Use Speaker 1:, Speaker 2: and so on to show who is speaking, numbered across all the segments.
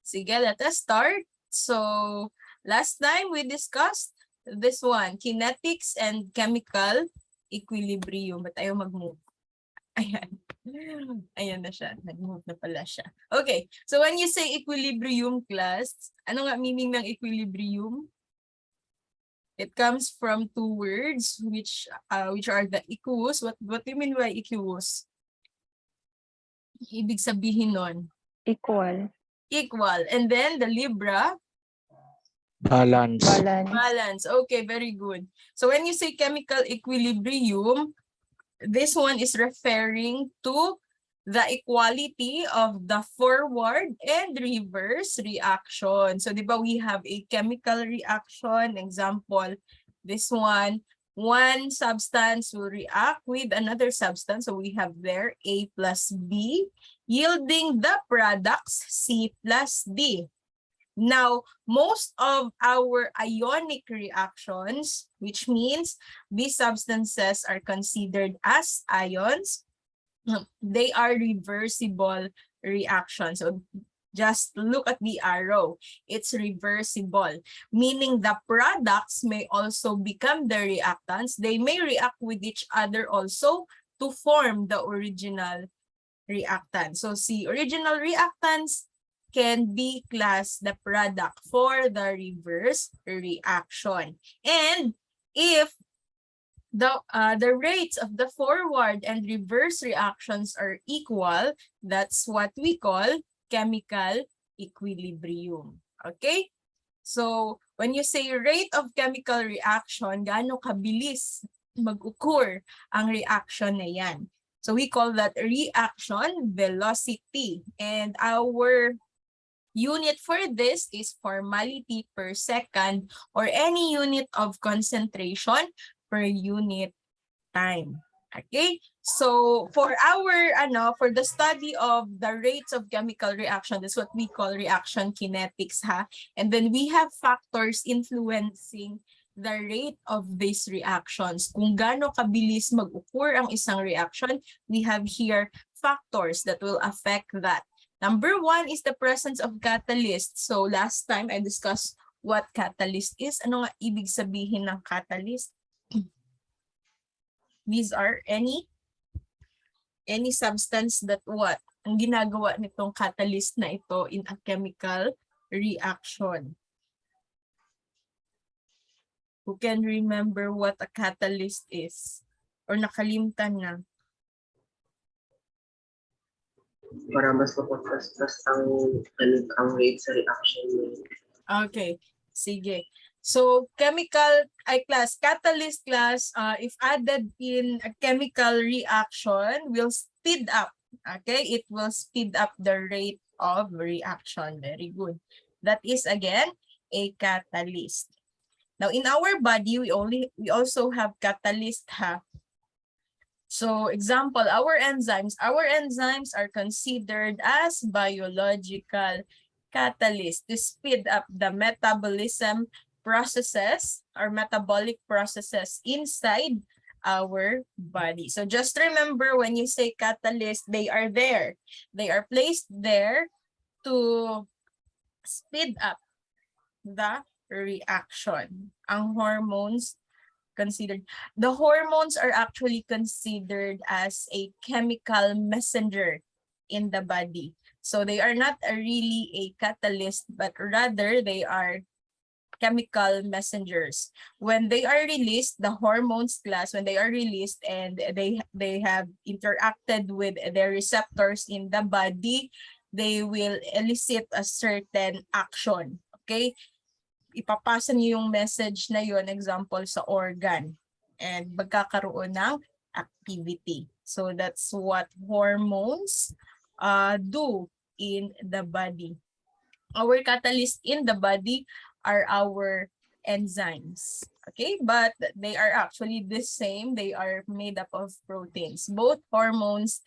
Speaker 1: Sige, let us start. So, last time we discussed this one, kinetics and chemical equilibrium. Ba't ayaw mag-move? Ayan. Ayan na siya. Nag-move na pala siya. Okay. So, when you say equilibrium, class, ano nga meaning ng equilibrium? It comes from two words which are the equus. What do you mean by equus? Ibig sabihin nun?
Speaker 2: Equal.
Speaker 1: Equal. And then the libra?
Speaker 3: Balance.
Speaker 2: Balance.
Speaker 1: Balance. Okay, very good. So when you say chemical equilibrium, this one is referring to the equality of the forward and reverse reaction. So, di ba, we have a chemical reaction. Example, this one substance will react with another substance. So, we have there A plus B, yielding the products C plus D. Now, most of our ionic reactions, which means these substances are considered as ions, they are reversible reactions. So just look at the arrow. It's reversible, meaning the products may also become the reactants. They may react with each other also to form the original reactant. So see, original reactants can be classed the product for the reverse reaction. And if the rates of the forward and reverse reactions are equal, that's what we call chemical equilibrium. Okay? So, when you say rate of chemical reaction, gaano kabilis mag-occur ang reaction na yan. So, we call that reaction velocity. And our unit for this is formality per second or any unit of concentration per unit time. Okay? So for for the study of the rates of chemical reaction, that's what we call reaction kinetics, ha? And then we have factors influencing the rate of these reactions. Kung gaano kabilis mag-occur ang isang reaction, we have here factors that will affect that. Number one is the presence of catalyst. So last time I discussed what catalyst is. Ano nga ibig sabihin ng catalyst? These are any substance that what? Ang ginagawa nitong catalyst na ito in a chemical reaction. Who can remember what a catalyst is? Or nakalimutan na?
Speaker 4: Para mas mapagpaspas ang rate sa reaction niya.
Speaker 1: Okay, sige. So, catalyst class, if added in a chemical reaction, will speed up. Okay, it will speed up the rate of reaction. Very good. That is, again, a catalyst. Now, in our body, we also have catalyst, ha? So, example, our enzymes are considered as biological catalysts to speed up the metabolism processes or metabolic processes inside our body. So just remember, when you say catalyst, they are there. They are placed there to speed up the reaction. Ang hormones the hormones are actually considered as a chemical messenger in the body. So they are not really a catalyst, but rather they are chemical messengers. When they are released, the hormones class, when they are released and they have interacted with their receptors in the body, they will elicit a certain action. Okay? Ipapasa niyo yung message na yun, example, sa organ. And magkakaroon ng activity. So that's what hormones do in the body. Our catalyst in the body are our enzymes. Okay, but they are actually the same. They are made up of proteins. Both hormones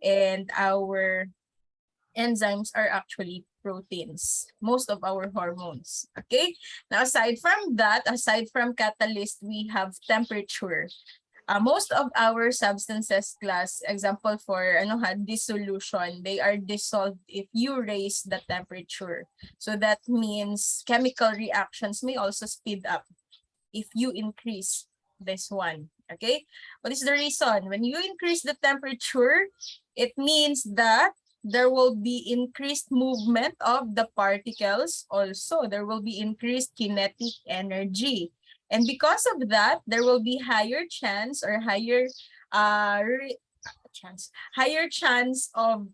Speaker 1: and our enzymes are actually proteins, most of our hormones. Okay, now aside from that, aside from catalyst, we have temperature. Most of our substances class, example for dissolution, they are dissolved if you raise the temperature. So that means chemical reactions may also speed up if you increase this one. Okay, what is the reason? When you increase the temperature, it means that there will be increased movement of the particles. Also, there will be increased kinetic energy. And because of that, there will be higher chance or higher chance of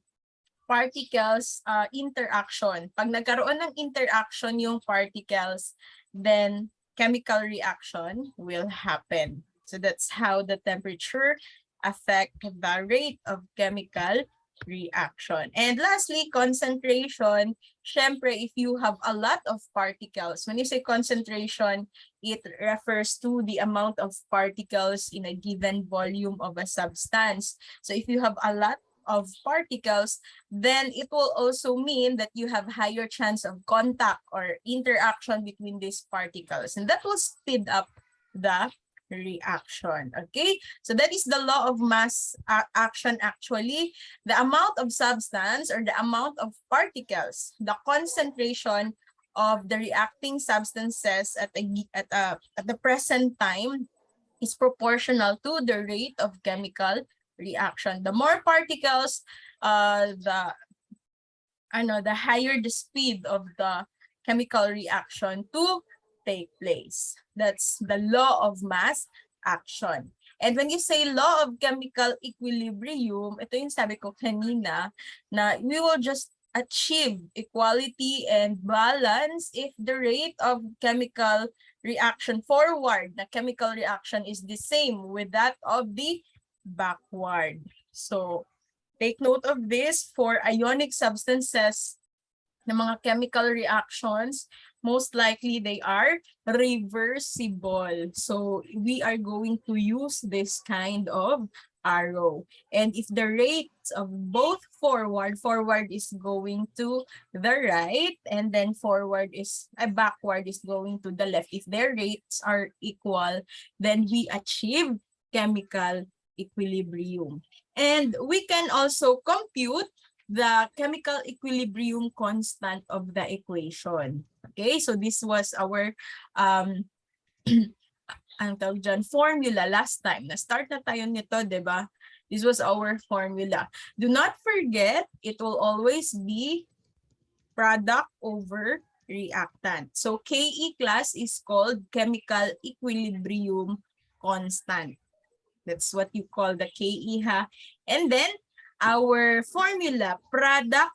Speaker 1: particles interaction. Pag nagkaroon ng interaction yung particles, then chemical reaction will happen. So that's how the temperature affect the rate of chemical reaction. And lastly, concentration. Syempre, if you have a lot of particles, when you say concentration, it refers to the amount of particles in a given volume of a substance. So if you have a lot of particles, then it will also mean that you have higher chance of contact or interaction between these particles, and that will speed up the reaction. Okay, so that is the law of mass action. Actually, the amount of substance or the amount of particles, the concentration of the reacting substances at the present time is proportional to the rate of chemical reaction. The more particles, the higher the speed of the chemical reaction to take place. That's the law of mass action. And when you say law of chemical equilibrium, ito yung sabi ko kanina, na we will just achieve equality and balance if the rate of chemical reaction forward, the chemical reaction is the same with that of the backward. So take note of this for ionic substances, na mga chemical reactions, most likely they are reversible. So we are going to use this kind of arrow. And if the rates of both forward is going to the right, and then backward is going to the left. If their rates are equal, then we achieve chemical equilibrium. And we can also compute the chemical equilibrium constant of the equation. Okay, so this was our formula last time. Na-start na tayo nito, di ba? This was our formula. Do not forget, it will always be product over reactant. So KE class is called chemical equilibrium constant. That's what you call the KE, ha? And then our formula, product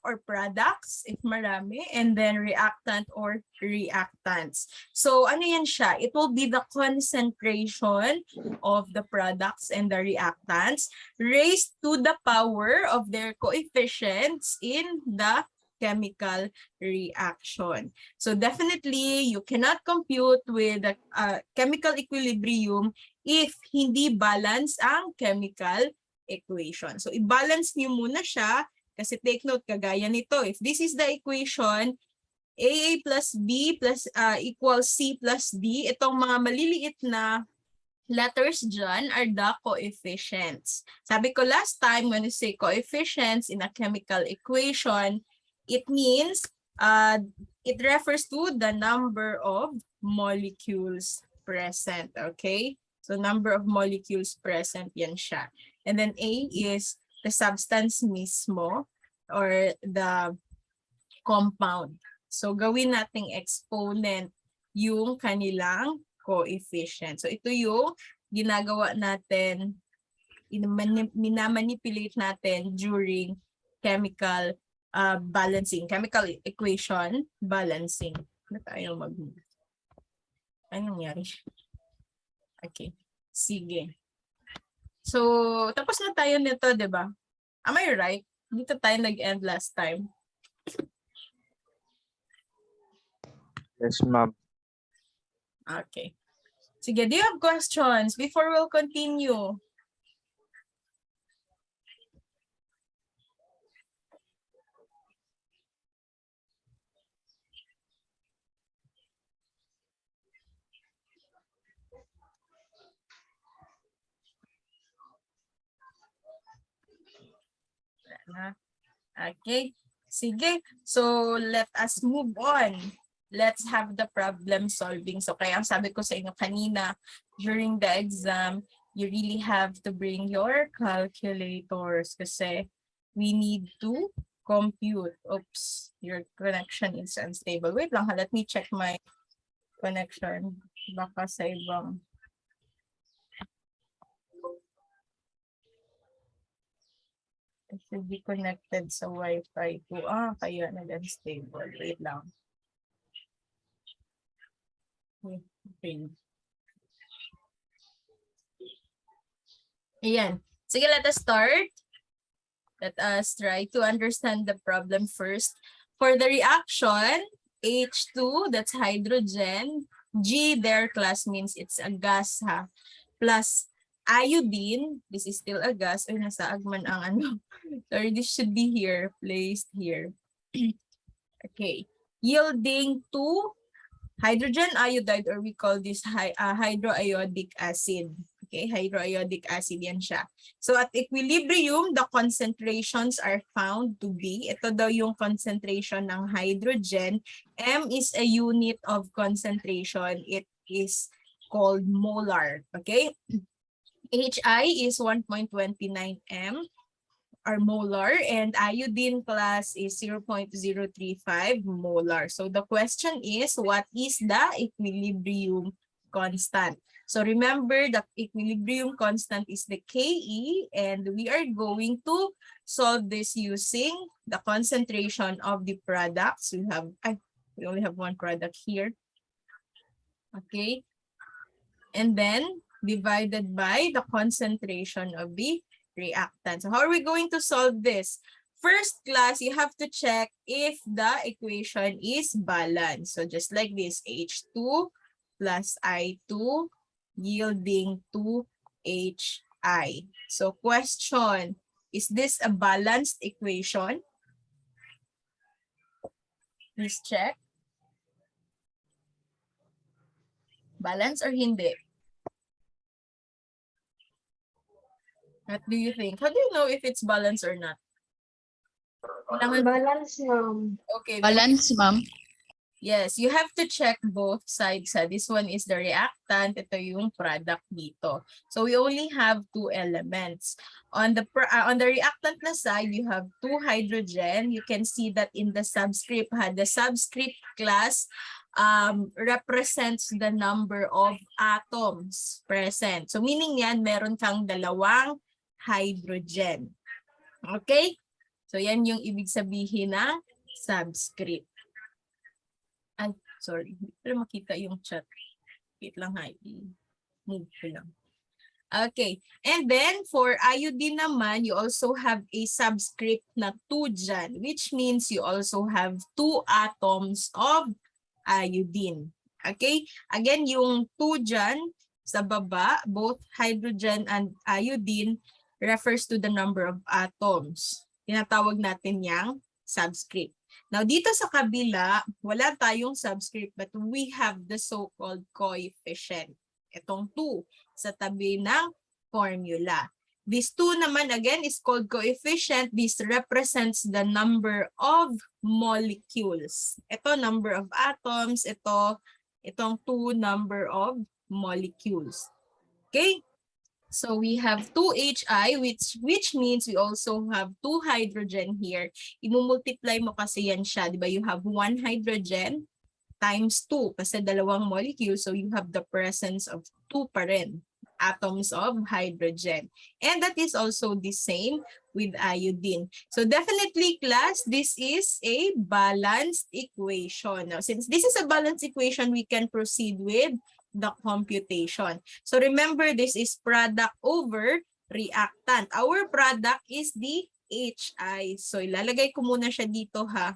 Speaker 1: or products if marami, and then reactant or reactants. So ano yan siya? It will be the concentration of the products and the reactants raised to the power of their coefficients in the chemical reaction. So definitely you cannot compute with the chemical equilibrium if hindi balance ang chemical equation. So i-balance niyo muna siya kasi take note, kagaya nito, if this is the equation, AA plus B plus equals C plus D, itong mga maliliit na letters dyan are the coefficients. Sabi ko last time, when you say coefficients in a chemical equation, it means it refers to the number of molecules present, okay? So number of molecules present, yan siya. And then A is the substance mismo or the compound. So gawin nating exponent yung kanilang coefficient. So ito yung ginagawa natin, minamanipulate natin during chemical balancing, chemical equation balancing. Ano tayo anong nangyari? Okay, sige. So, tapos na tayo nito, di ba? Am I right? Dito tayo nag-end last time.
Speaker 3: Yes, ma'am.
Speaker 1: Okay. Sige, do you have questions before we'll continue? Okay. Sige. So, let us move on. Let's have the problem solving. So, kaya ang sabi ko sa inyo kanina, during the exam, you really have to bring your calculators kasi we need to compute. Oops, your connection is unstable. Wait lang, let me check my connection. Baka sa ibang. It should be connected sa Wi-Fi ko. Kaya nag-unstable. Wait lang. Okay. Ayan. Sige, let us start. Let us try to understand the problem first. For the reaction, H2, that's hydrogen. G, their class means it's a gas, ha? Plus iodine, this is still a gas. Ay, nasa agman ang ano. Sorry, this should be here, placed here. Okay. Yielding to hydrogen iodide, or we call this hydroiodic acid. Okay, hydroiodic acid yan siya. So at equilibrium, the concentrations are found to be, ito daw yung concentration ng hydrogen. M is a unit of concentration. It is called molar. Okay, HI is 1.29 m or molar, and iodine class is 0.035 molar. So the question is, what is the equilibrium constant? So remember, the equilibrium constant is the Ke, and we are going to solve this using the concentration of the products. We only have one product here. Okay. And then divided by the concentration of the reactant. So how are we going to solve this? First class, you have to check if the equation is balanced. So just like this, H2 plus I2 yielding to HI. So question, is this a balanced equation? Please check. Balance or hindi? What do you think? How do you know if it's balanced or not?
Speaker 2: Balance, ma'am.
Speaker 1: Okay.
Speaker 5: Balance, ma'am.
Speaker 1: Yes, you have to check both sides. This one is the reactant. Ito yung product dito. So we only have two elements. On the reactant na side, you have two hydrogen. You can see that in the subscript. The subscript class represents the number of atoms present. So meaning yan, meron kang dalawang hydrogen. Okay? So yan yung ibig sabihin ng subscript. Ay, sorry. Hindi ko makita yung chat. Wait lang, ha. I-move ko lang. Okay. And then, for iodine naman, you also have a subscript na 2 dyan, which means you also have 2 atoms of iodine. Okay? Again, yung 2 dyan sa baba, both hydrogen and iodine refers to the number of atoms. Tinatawag natin yang subscript. Now, dito sa kabila, wala tayong subscript, but we have the so-called coefficient. Itong 2 sa tabi ng formula. This 2 naman, again, is called coefficient. This represents the number of molecules. Ito, number of atoms. Itong 2, number of molecules. Okay? So we have 2HI, which means we also have 2 hydrogen here. I-multiply mo kasi yan siya. Diba? You have 1 hydrogen times 2 kasi dalawang molecule. So you have the presence of 2 pa rin atoms of hydrogen. And that is also the same with iodine. So definitely, class, this is a balanced equation. Now, since this is a balanced equation, we can proceed with the computation. So remember, this is product over reactant. Our product is the HI. So ilalagay ko muna siya dito, ha.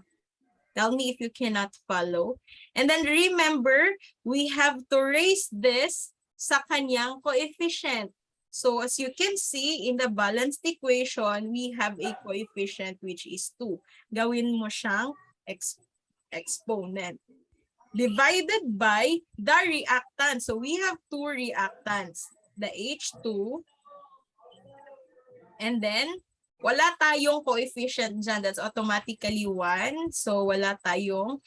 Speaker 1: Tell me if you cannot follow. And then remember, we have to raise this sa kanyang coefficient. So as you can see, in the balanced equation, we have a coefficient which is 2. Gawin mo siyang exponent. Divided by the reactant. So we have 2 reactants, the H2 and then Wala tayong coefficient dyan. That's automatically 1. So wala tayong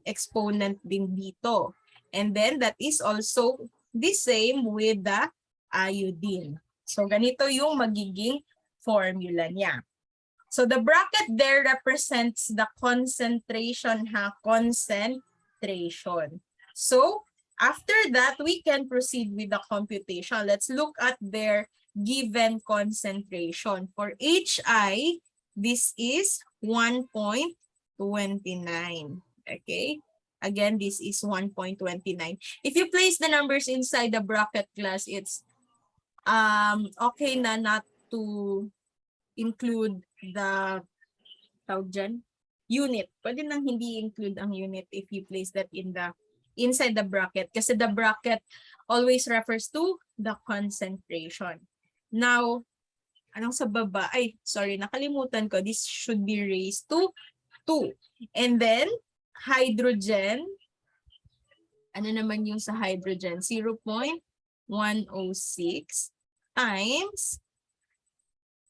Speaker 1: exponent din dito. And then that is also the same with the iodine. So ganito yung magiging formula niya. So the bracket there represents the concentration, concentration. So after that, we can proceed with the computation. Let's look at their given concentration. For HI, this is 1.29. Okay? Again, this is 1.29. If you place the numbers inside the bracket class, it's okay na not to include the unit. Pwede nang hindi include ang unit if you place that inside the bracket kasi the bracket always refers to the concentration. Now, anong sa baba? Ay, sorry, nakalimutan ko. This should be raised to 2. And then, hydrogen, ano naman yung sa hydrogen? 0.106 times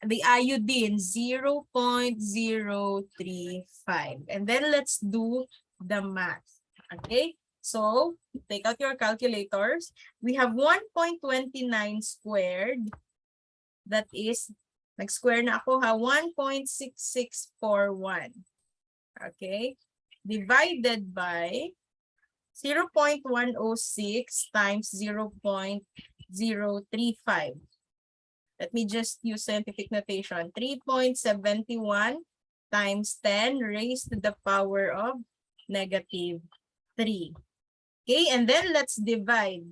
Speaker 1: the iodine, 0.035. And then let's do the math. Okay? So, take out your calculators. We have 1.29 squared. That is, nag-square na ako ha, 1.6641. Okay? Divided by 0.106 times 0.035. Let me just use scientific notation. 3.71 times 10 raised to the power of -3. Okay, and then let's divide.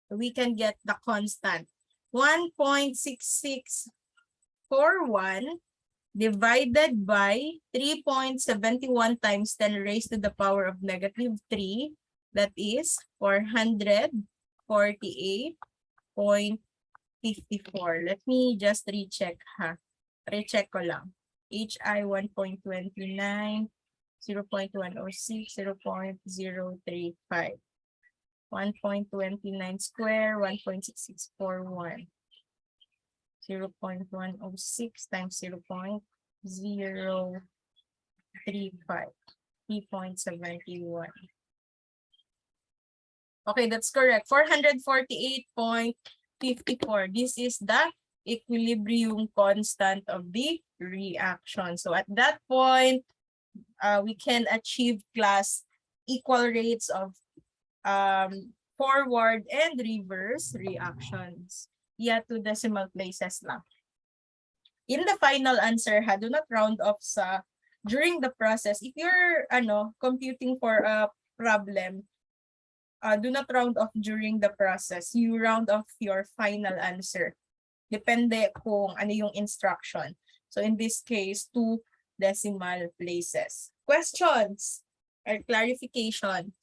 Speaker 1: We can get the constant. 1.6641 divided by 3.71 times 10 raised to the power of -3. That is 448.54. Let me just recheck ha. Recheck ko lang. HI 1.29, 0.106, 0.035. 1.29 square, 1.6641. 0.106 times 0.035. 3.71. Okay, that's correct. 448.54. This is the equilibrium constant of the reaction. So at that point, we can achieve class equal rates of forward and reverse reactions. Yeah, 2 decimal places lang. In the final answer, ha, do not round off during the process. If you're computing for a problem, do not round off during the process. You round off your final answer. Depende kung ano yung instruction. So in this case, 2 decimal places. Questions or clarification?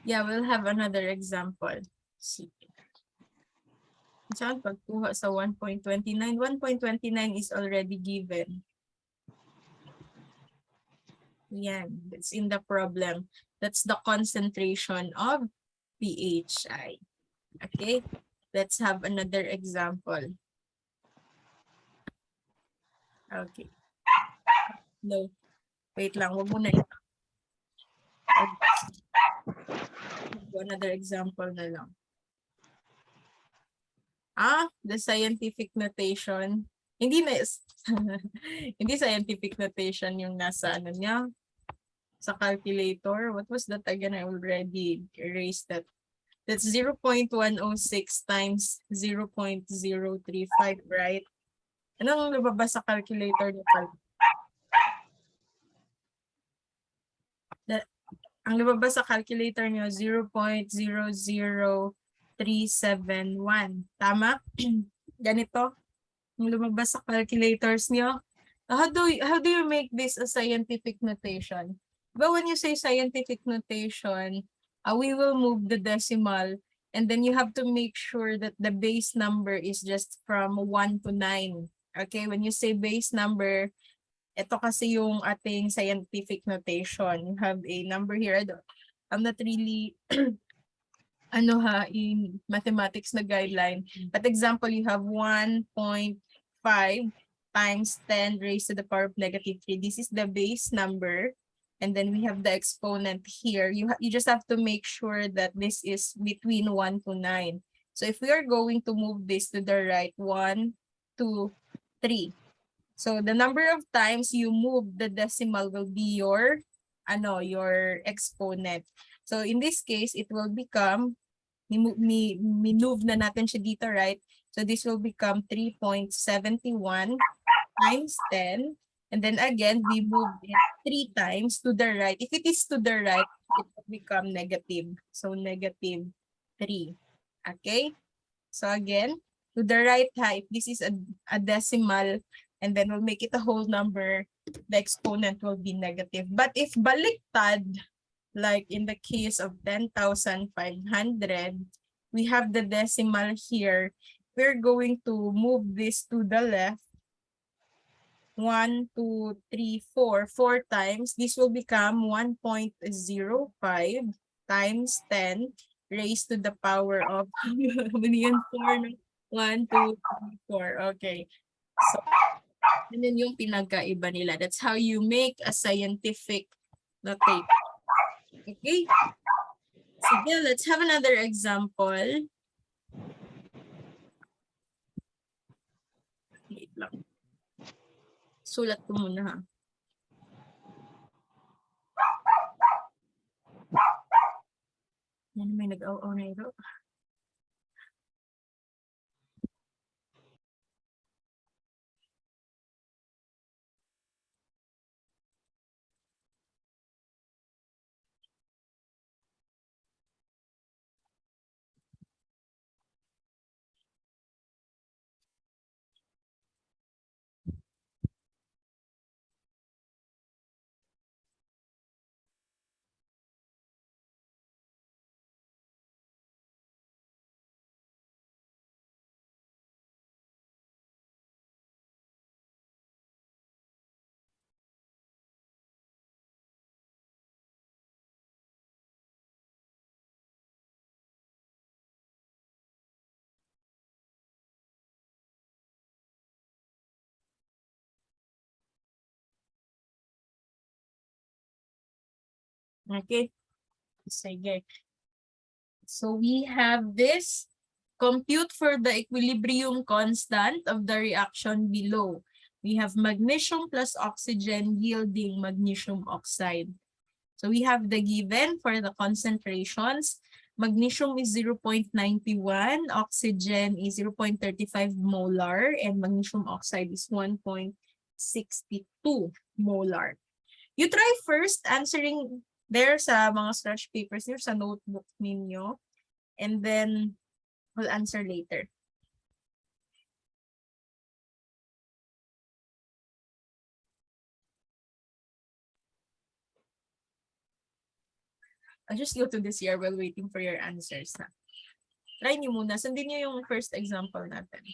Speaker 1: Yeah, we'll have another example. See. Saan pagkuha sa 1.29? 1.29 is already given. Yan, it's in the problem. That's the concentration of PHI. Okay, let's have another example. Okay. No, wait lang, wag mo na ito. Another example na lang. The scientific notation. Hindi na hindi scientific notation yung nasa ano niya sa calculator. What was that again? I already erased that. That's 0.106 times 0.035, right? Anong nababasa sa calculator niya? Ang lumabas sa calculator niyo 0.00371. Tama? Ganito. Ang lumabas sa calculators niyo. How do you make this a scientific notation? But when you say scientific notation, we will move the decimal And then you have to make sure that the base number is just from 1 to 9. Okay, when you say base number, ito kasi yung ating scientific notation. You have a number here. I'm not really in mathematics na guideline. But example, you have 1.5 times 10 raised to the power of -3. This is the base number. And then we have the exponent here. You just have to make sure that this is between 1 to 9. So if we are going to move this to the right, 1, 2, 3. So the number of times you move the decimal will be your exponent. So in this case, it will become, minove na natin siya dito, right? So this will become 3.71 times 10. And then again, we move it 3 times to the right. If it is to the right, it will become negative. So negative 3. Okay? So again, to the right, if this is a decimal, and then we'll make it a whole number, the exponent will be negative. But if baliktad, like in the case of 10,500, we have the decimal here. We're going to move this to the left. 1, 2, 3, 4. 4 times. This will become 1.05 times 10 raised to the power of 4, 1, 2, 3, 4. Okay. So, and then yung pinagkaiba nila. That's how you make a scientific notation. Okay? Sige, let's have another example. Wait lang. Sulat ko muna ha. Yan, may nag-aw-aw na ito. Okay. Sige. So we have this. Compute for the equilibrium constant of the reaction below. We have magnesium plus oxygen yielding magnesium oxide. So we have the given for the concentrations. Magnesium is 0.91, oxygen is 0.35 molar, and magnesium oxide is 1.62 molar. You try first answering there sa mga scratch papers niyo, sa notebook ninyo, and then we'll answer later. I'll just go to this year while waiting for your answers. Ha? Try niyo muna. Sundin niyo yung first example natin.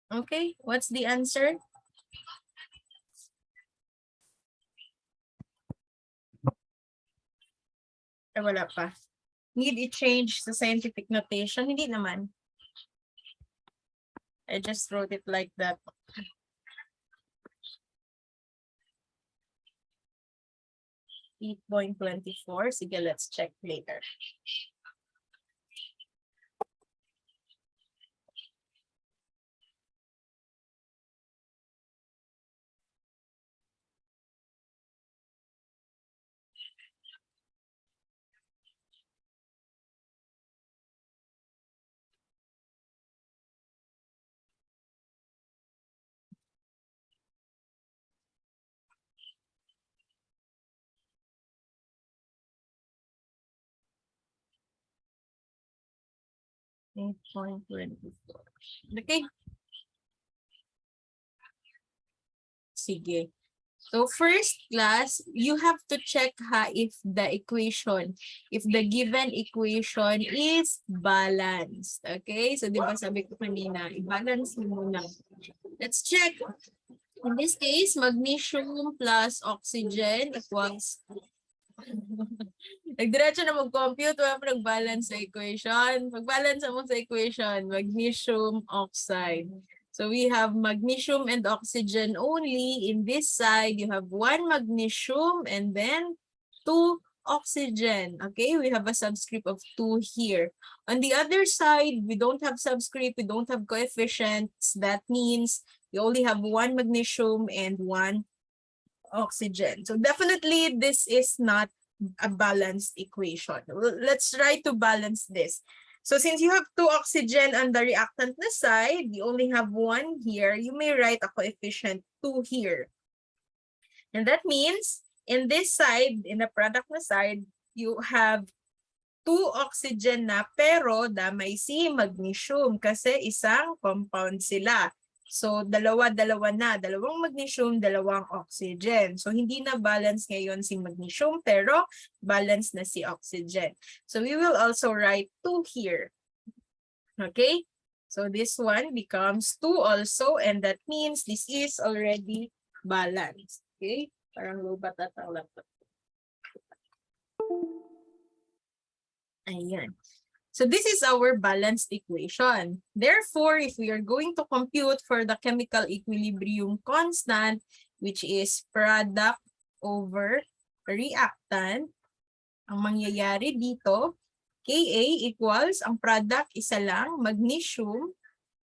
Speaker 1: Okay, what's the answer? Ay, wala pa. Need i-change sa scientific notation? Hindi naman. I just wrote it like that. .24. Sige, let's check later. .24. Okay. Sige. So first class, you have to check if the given equation is balanced. Okay? So di ba sabi ko kanina, i-balance mo muna. Let's check. In this case, magnesium plus oxygen equals nagdiretso na mag-compute, wala pa nag-balance sa equation. Pag-balance mo sa equation, magnesium oxide. So we have magnesium and oxygen only. In this side, you have 1 magnesium and then 2 oxygen. Okay, we have a subscript of 2 here. On the other side, we don't have subscript, we don't have coefficients. That means you only have 1 magnesium and 1 oxygen. So definitely this is not a balanced equation. Let's try to balance this. So since you have 2 oxygen on the reactant na side, you only have 1 here, you may write a coefficient 2 here. And that means in this side, in the product na side, you have 2 oxygen na pero damay si magnesium kasi isang compound sila. So, dalawa-dalawa na. Dalawang magnesium, dalawang oxygen. So, hindi na balance ngayon si magnesium, pero balance na si oxygen. So, we will also write 2 here. Okay? So, this one becomes 2 also, and that means this is already balanced. Okay? Parang robot at ang laptop. Ayan. So this is our balanced equation. Therefore, if we are going to compute for the chemical equilibrium constant, which is product over reactant, ang mangyayari dito, Ka equals, ang product isa lang, magnesium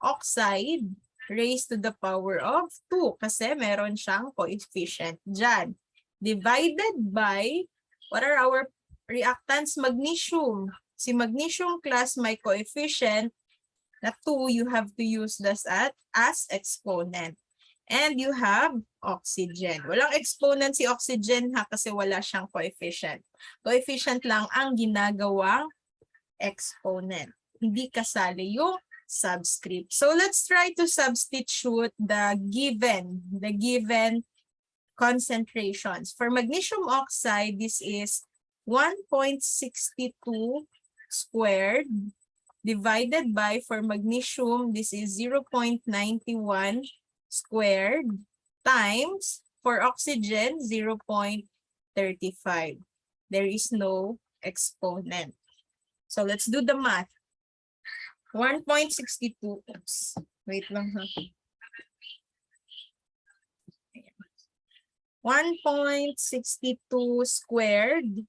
Speaker 1: oxide raised to the power of 2 kasi meron siyang coefficient dyan. Divided by, what are our reactants? Magnesium. Si magnesium class may coefficient na 2, you have to use this as exponent. And you have oxygen. Walang exponent si oxygen ha kasi wala siyang coefficient. Coefficient lang ang ginagawang exponent. Hindi kasali yung subscript. So let's try to substitute the given concentrations. For magnesium oxide, this is 1.62 squared divided by, for magnesium, this is 0.91 squared times, for oxygen, 0.35. There is no exponent. So let's do the math. 1.62, oops, wait lang ha. 1.62 squared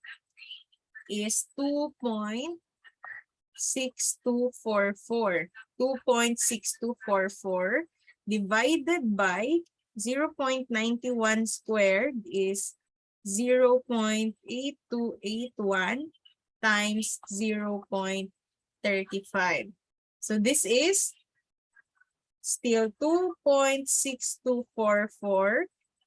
Speaker 1: is 2.6244. 2.6244 divided by 0.91 squared is 0.8281 times 0.35. So this is still 2.6244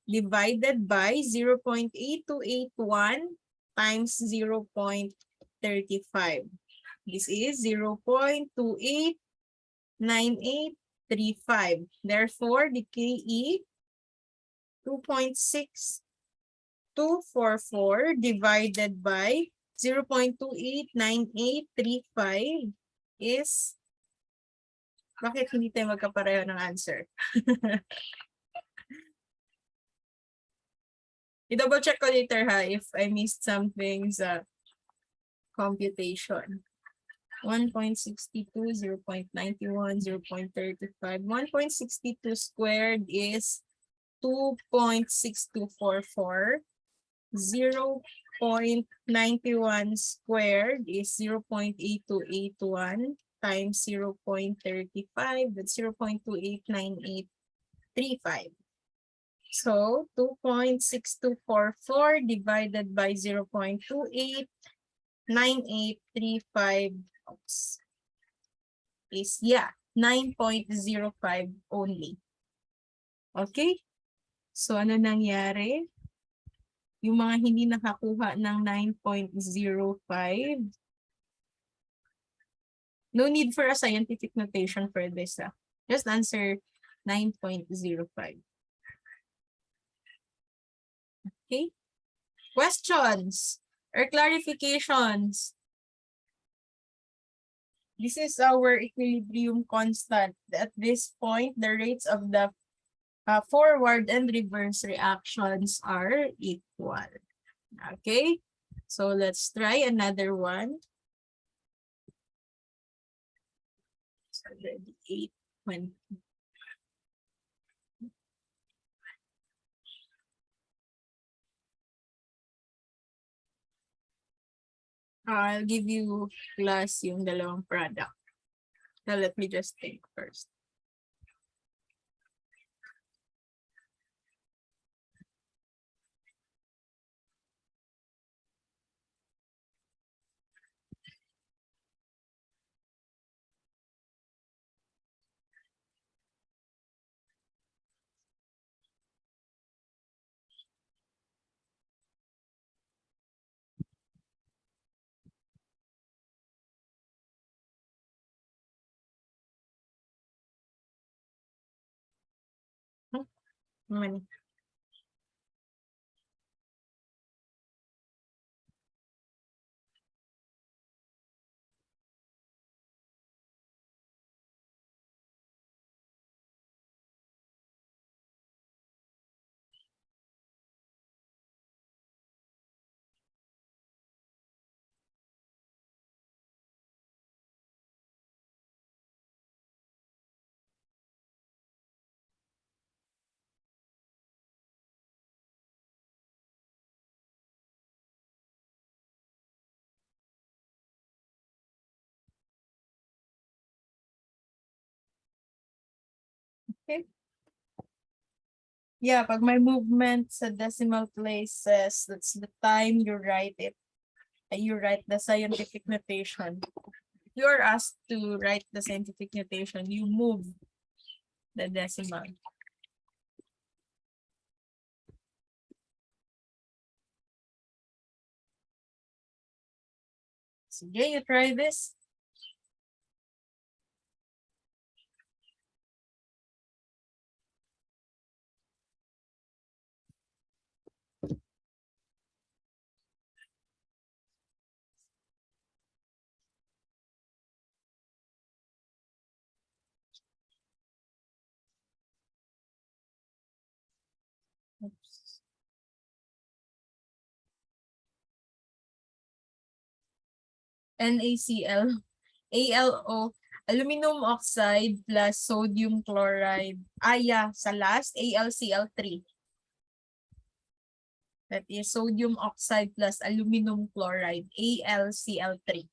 Speaker 1: divided by 0.8281 times 0.35. This is 0.289835. Therefore, the Ke 2.6244 divided by 0.289835 is Bakit hindi tayo magkapareho ng answer? I-double check ko later ha if I missed something sa computation. 1.62, 0.91, 0.35. 1.62 squared is 2.6244. 0.91 squared is 0.8281 times 0.35. That's 0.289835. So 2.6244 divided by 0.289835 is, yeah, 9.05 only. Okay? So ano nangyari? Yung mga hindi nakakuha ng 9.05, no need for a scientific notation for this. Just answer 9.05. Okay? Questions or clarifications? This is our equilibrium constant. At this point, the rates of the forward and reverse reactions are equal. Okay? So let's try another one. It's already 8:20. I'll give you class yung dalawang product. Now let me just think first. Mani. Okay. Yeah, pag may movement sa decimal places, that's the time you write it. You write the scientific notation. If you are asked to write the scientific notation, you move the decimal. Sige, you try this. Oops. NaCl, ALO, aluminum oxide plus sodium chloride. Yeah, sa last, AlCl3. That is sodium oxide plus aluminum chloride, AlCl3.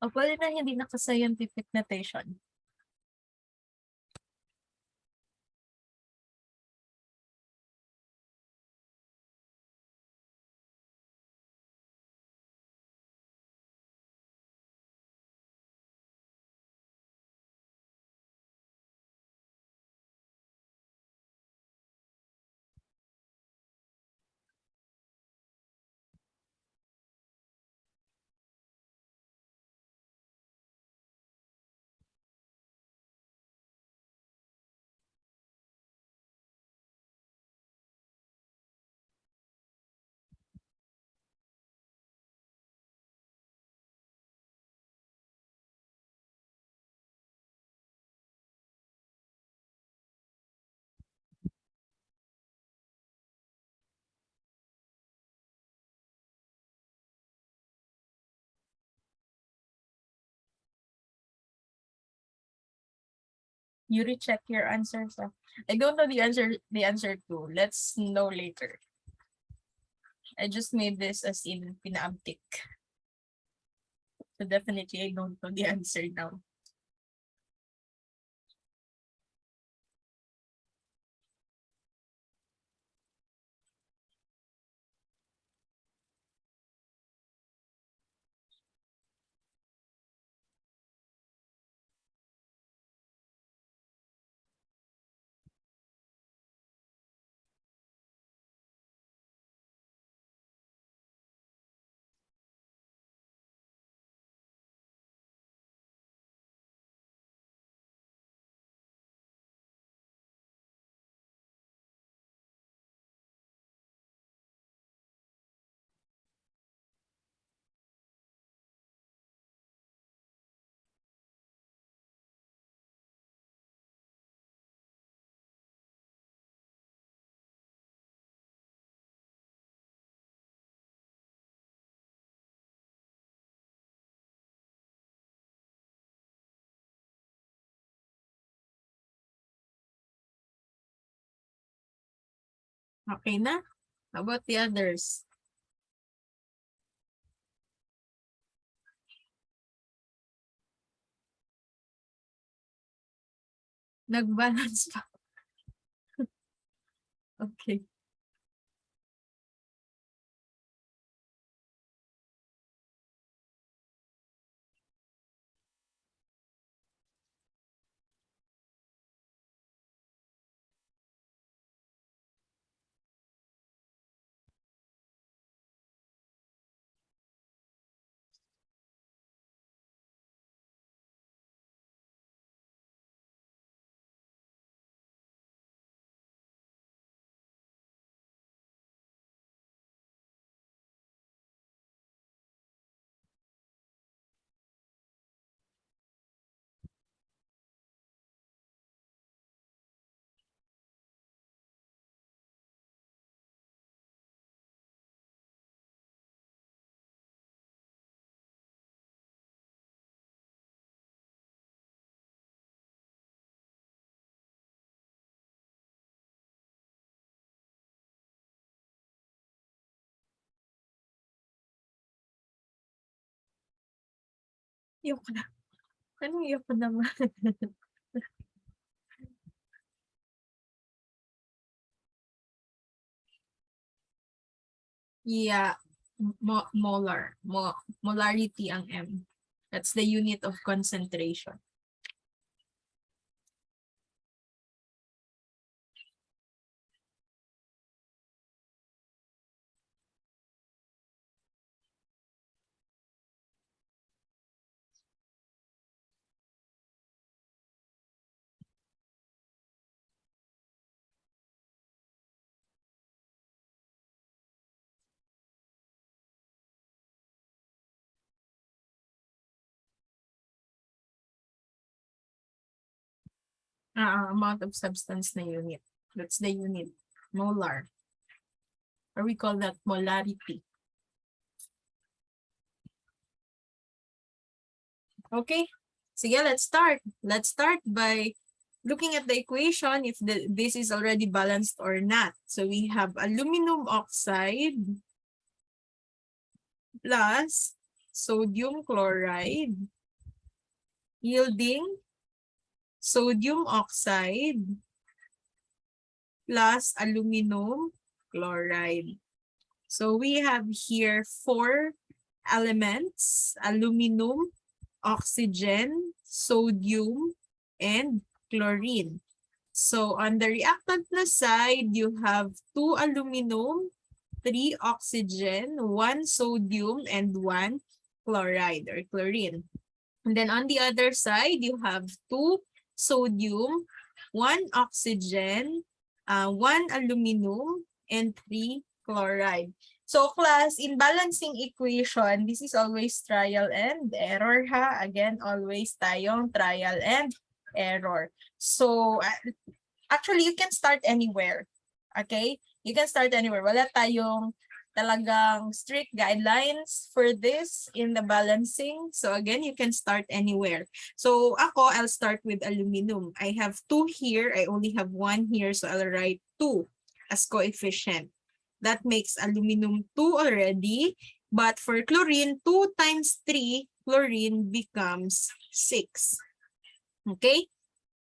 Speaker 1: O pwede na hindi naka-scientific notation. You recheck your answers. I don't know the answer to. Let's know later. I just made this as in pinaabtik. So definitely I don't know the answer now. Okay na? How about the others? Nag-balance pa. Okay. Iyok na. Anong iyok ko naman? Yeah. Molar. Molarity ang M. That's the unit of concentration. Amount of substance na unit. That's the unit. Molar. Or we call that molarity. Okay. Sige, let's start. Let's start by looking at the equation if this is already balanced or not. So we have aluminum oxide plus sodium chloride yielding sodium oxide plus aluminum chloride. So we have here 4 elements: aluminum, oxygen, sodium, and chlorine. So on the reactant na side, you have 2 aluminum, 3 oxygen, 1 sodium, and 1 chloride or chlorine. And then on the other side, you have 2 sodium, 1 oxygen, 1 aluminum, and 3 chloride. So class, in balancing equation, this is always trial and error ha. Again, always tayong trial and error. So actually, you can start anywhere. Okay? You can start anywhere. Wala tayong talagang strict guidelines for this in the balancing. So again, you can start anywhere. So ako, I'll start with aluminum. I have 2 here. I only have 1 here. So I'll write 2 as coefficient. That makes aluminum 2 already. But for chlorine, 2 times 3, chlorine becomes 6. Okay?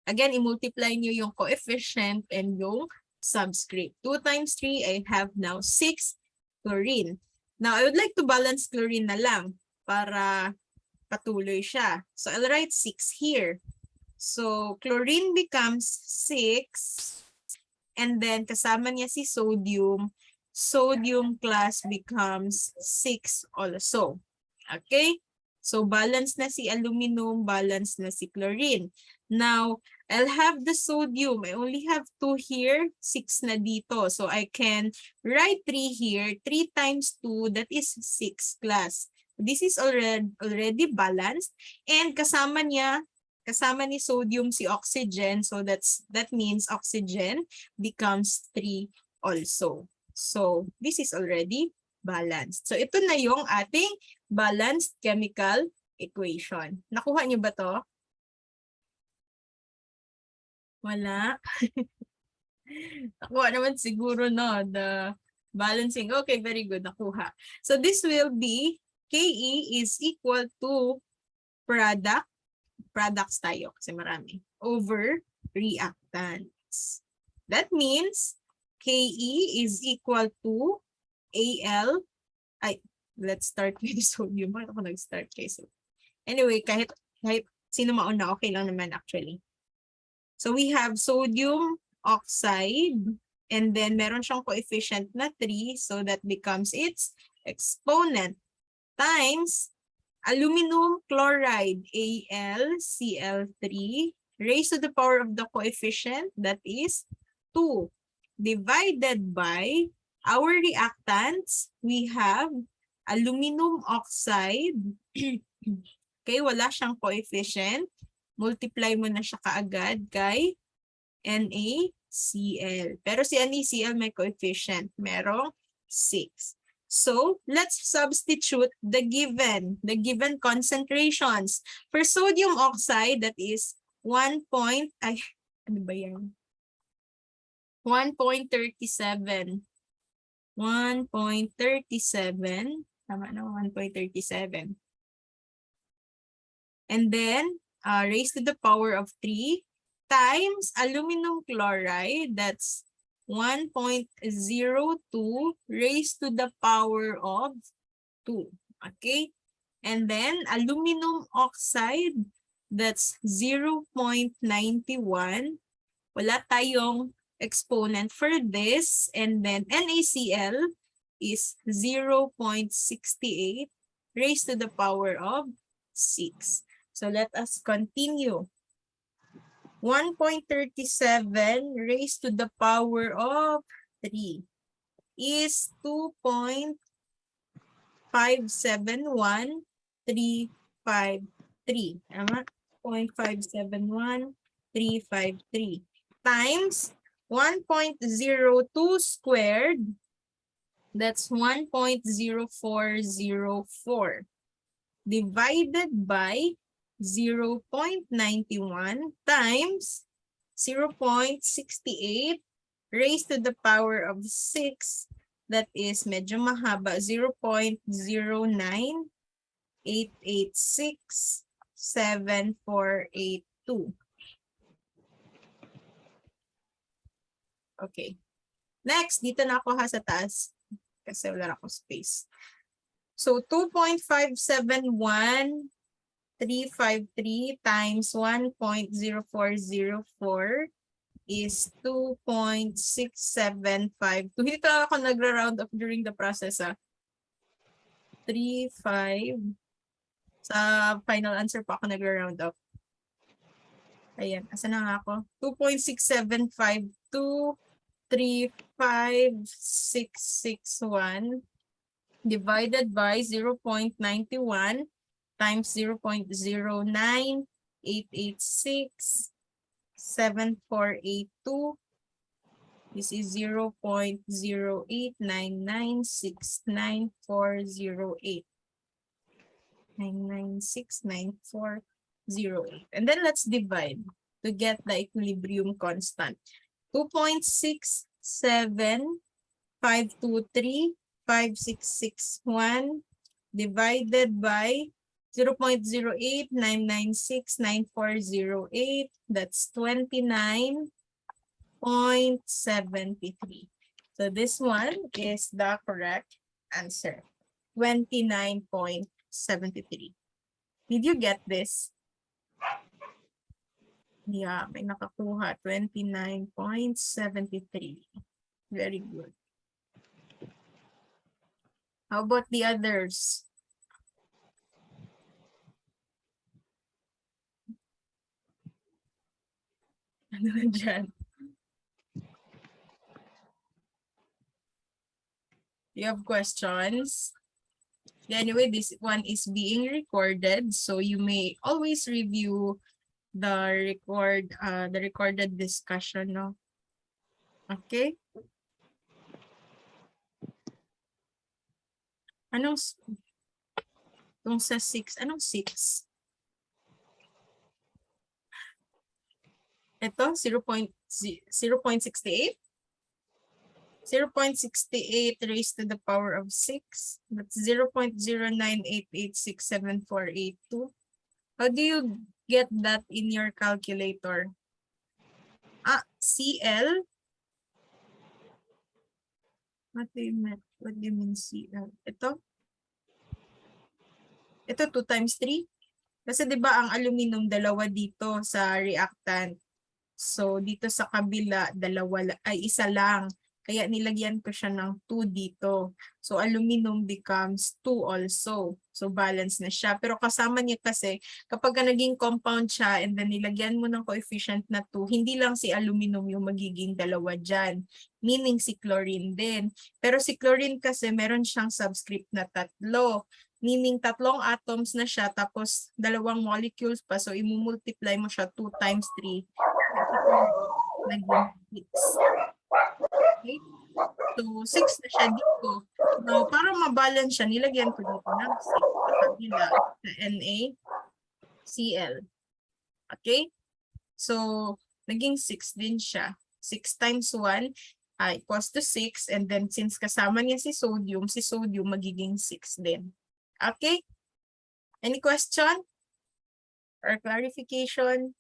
Speaker 1: Again, i-multiply nyo yung coefficient and yung subscript. 2 times 3, I have now 6 chlorine. Now, I would like to balance chlorine na lang para patuloy siya. So, I'll write 6 here. So, chlorine becomes 6. And then, kasama niya si sodium. Sodium plus becomes 6 also. Okay? So, balance na si aluminum, balance na si chlorine. Now, I'll have the sodium. I only have 2 here, 6 na dito. So, I can write 3 here. 3 times 2, that is 6 class. This is already balanced. And kasama ni sodium si oxygen. So, that means oxygen becomes 3 also. So, this is already balanced. So, ito na yung ating balanced chemical equation. Nakuha niyo ba to? Wala. Nakuha naman siguro, no? The balancing. Okay, very good. Nakuha. So, this will be KE is equal to products tayo kasi marami, over reactants. That means KE is equal to AL. Let's start with sodium. Bakit ako nag-start kay sodium? Anyway, kahit sino mauna, okay lang naman actually. So we have sodium oxide, and then meron siyang coefficient na 3, so that becomes its exponent, times aluminum chloride, AlCl3, raised to the power of the coefficient, that is 2, divided by our reactants. We have aluminum oxide. Okay, wala siyang coefficient. Multiply mo na siya kaagad kay NaCl. Pero si NaCl may coefficient. Merong 6. So, let's substitute the given concentrations. For sodium oxide, that is 1.37. Tama na, 1.37. And then, raised to the power of 3 times aluminum chloride, that's 1.02 raised to the power of 2. Okay? And then, aluminum oxide, that's 0.91. Wala tayong exponent for this. And then, NaCl is 0.68 raised to the power of 6. So let us continue. 1.37 raised to the power of 3 is 2.571353. Tama? 0.571353 times 1.02 squared. That's 1.0404 divided by 0.91 times 0.68 raised to the power of 6. That is medyo mahaba, 0.09 886, 7482. Okay. Next, dito na ako ha sa taas kasi wala na akong space. So 2.571353 times 1.0404 is 2.6752. Hindi talaga ako nagra-round up during the process. 3.5. Sa final answer pa ako nagra-round up. Ayan, asa na nga ako? 2.6752, 35661 divided by 0.91 times 0.09886 7482. This is 0.089969408. 9969408. And then let's divide to get the equilibrium constant. 2.675235661 divided by 0.089969408. That's 29.73. So this one is the correct answer. 29.73. Did you get this? Yeah, may nakakuha. 29.73. Very good. How about the others? Ano na dyan? You have questions? Anyway, this one is being recorded, so you may always review the recorded discussion, no? Okay? Anong itong sa 6? Anong 6? Ito, 0.68? 0.68 raised to the power of 6. That's 0.098867482. How do you get that in your calculator? CL? What do you mean CL? Ito? Ito 2 times 3? Kasi 'di ba ang aluminum dalawa dito sa reactant. So dito sa kabila isa lang. Kaya nilagyan ko siya ng 2 dito. So aluminum becomes 2 also. So balance na siya. Pero kasama niya kasi kapag naging compound siya and then nilagyan mo ng coefficient na 2, hindi lang si aluminum yung magiging dalawa dyan. Meaning si chlorine din. Pero si chlorine kasi meron siyang subscript na 3. Meaning 3 atoms na siya tapos 2 molecules pa. So imumultiply mo siya 2 times 3. Naging 6. Okay? So 6 na siya dito. Now, para mabalance siya, nilagyan ko dito ng 6 sa kabila sa NaCl. Okay? So, naging 6 din siya. 6 times 1 equals to 6. And then, since kasama niya si sodium magiging 6 din. Okay? Any question or clarification?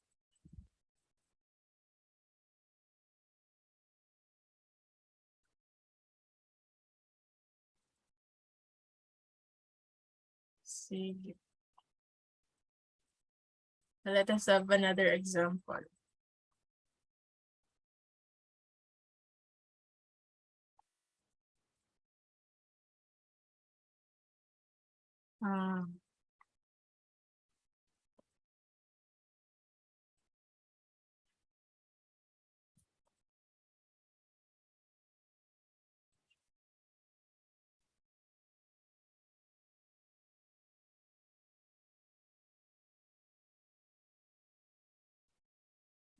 Speaker 1: Sige. Let us have another example.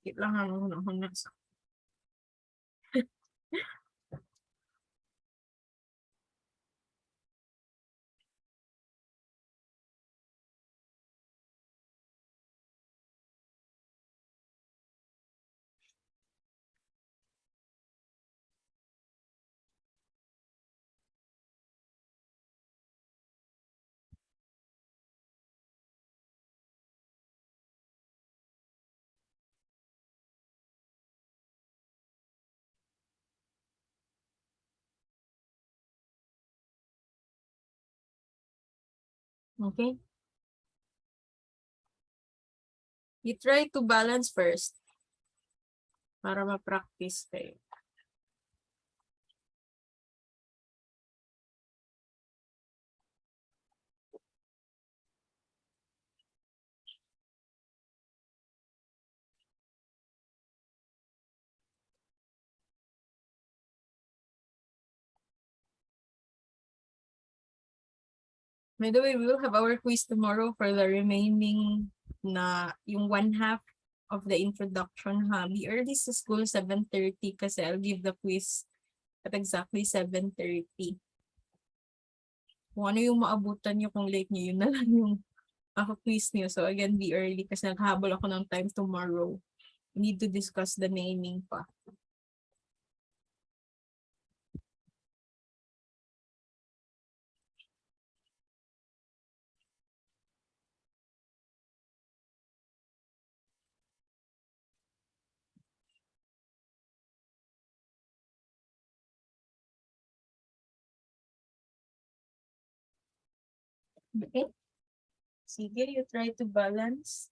Speaker 1: Wait lang ang hunang sa Okay? You try to balance first para ma-practice kayo. By the way, we will have our quiz tomorrow for the remaining na yung 1/2 of the introduction ha. Be early sa school 7:30 kasi I'll give the quiz at exactly 7:30. Kung ano yung maabutan nyo kung late nyo, yun na lang yung quiz nyo. So again, be early kasi naghabol ako ng time tomorrow. We need to discuss the naming pa. Okay? Sige, you try to balance.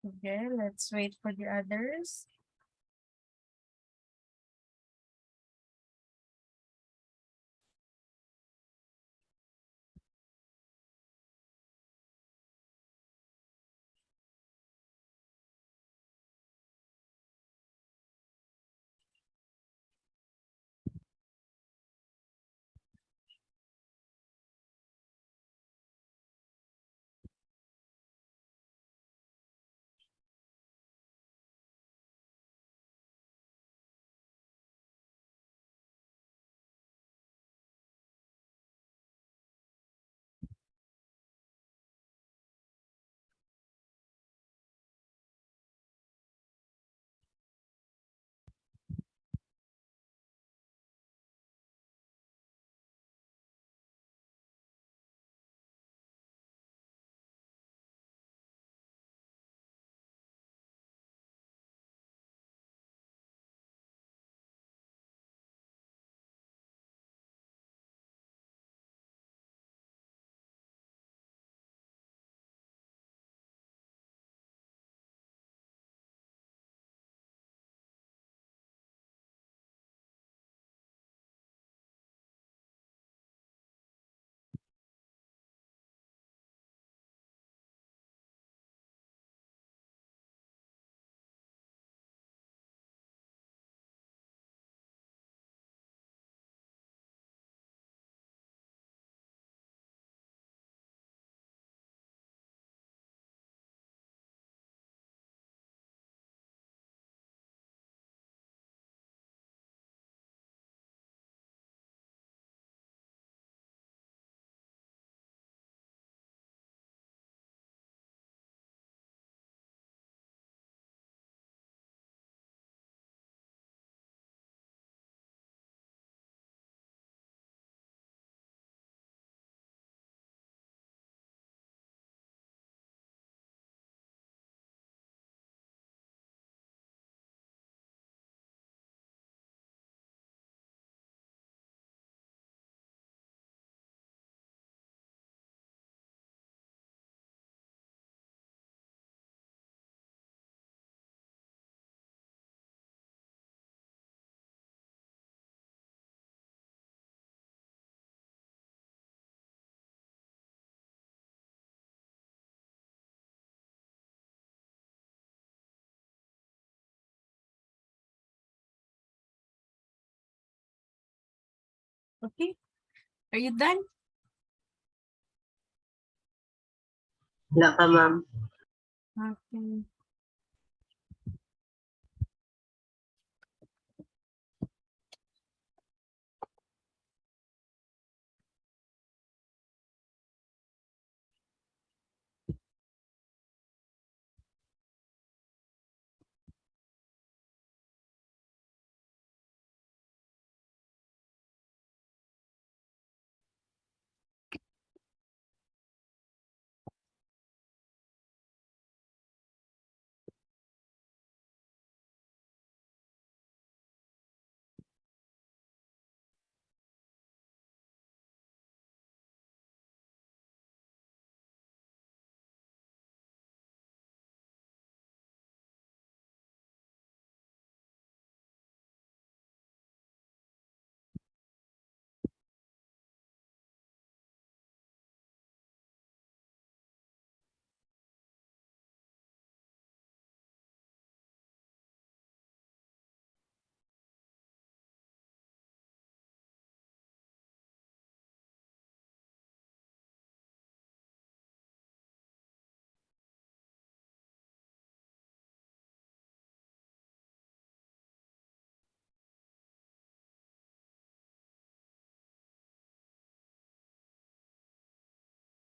Speaker 1: Okay, let's wait for the others. Okay, are you done?
Speaker 4: Wala pa, ma'am.
Speaker 1: Okay.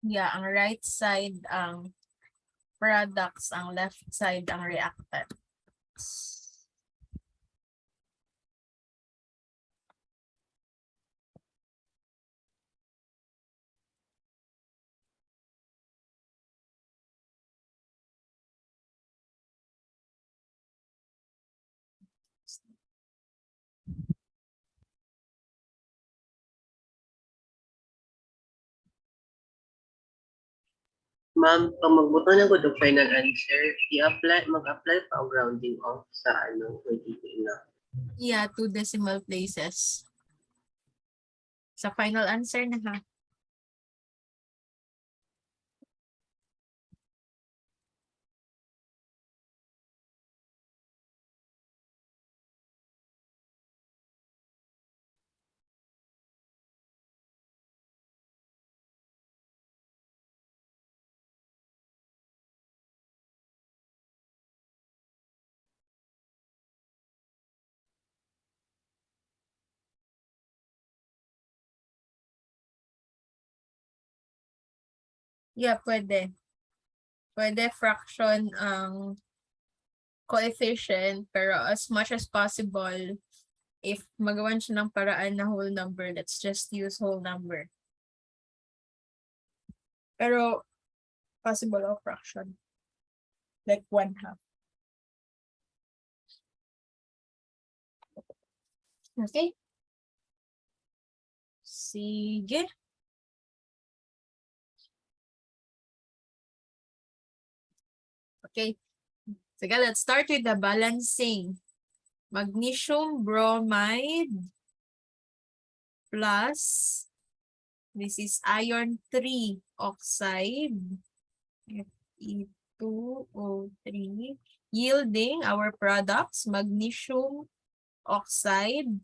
Speaker 1: Yeah, ang right side ang products, ang left side ang reactants.
Speaker 4: Ma'am, pag magbuto na ko do final answer, mag-apply pa ang rounding off sa pwede na.
Speaker 1: Yeah, 2 decimal places. Sa final answer na ha. Yeah, pwede. Pwede fraction ang coefficient, pero as much as possible, if magawan siya ng paraan na whole number, let's just use whole number. Pero possible of fraction. Like 1/2. Okay? Sige. Okay. Sige, let's start with the balancing. Magnesium bromide plus, this is iron 3 oxide, Fe2O3, yielding our products, magnesium oxide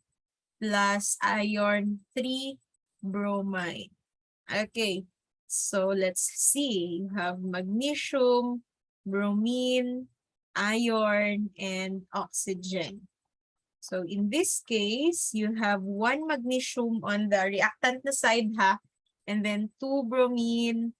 Speaker 1: plus iron 3 bromide. Okay, so let's see. You have magnesium, bromine, iron, and oxygen. So in this case, you have 1 magnesium on the reactant na side ha, and then 2 bromine,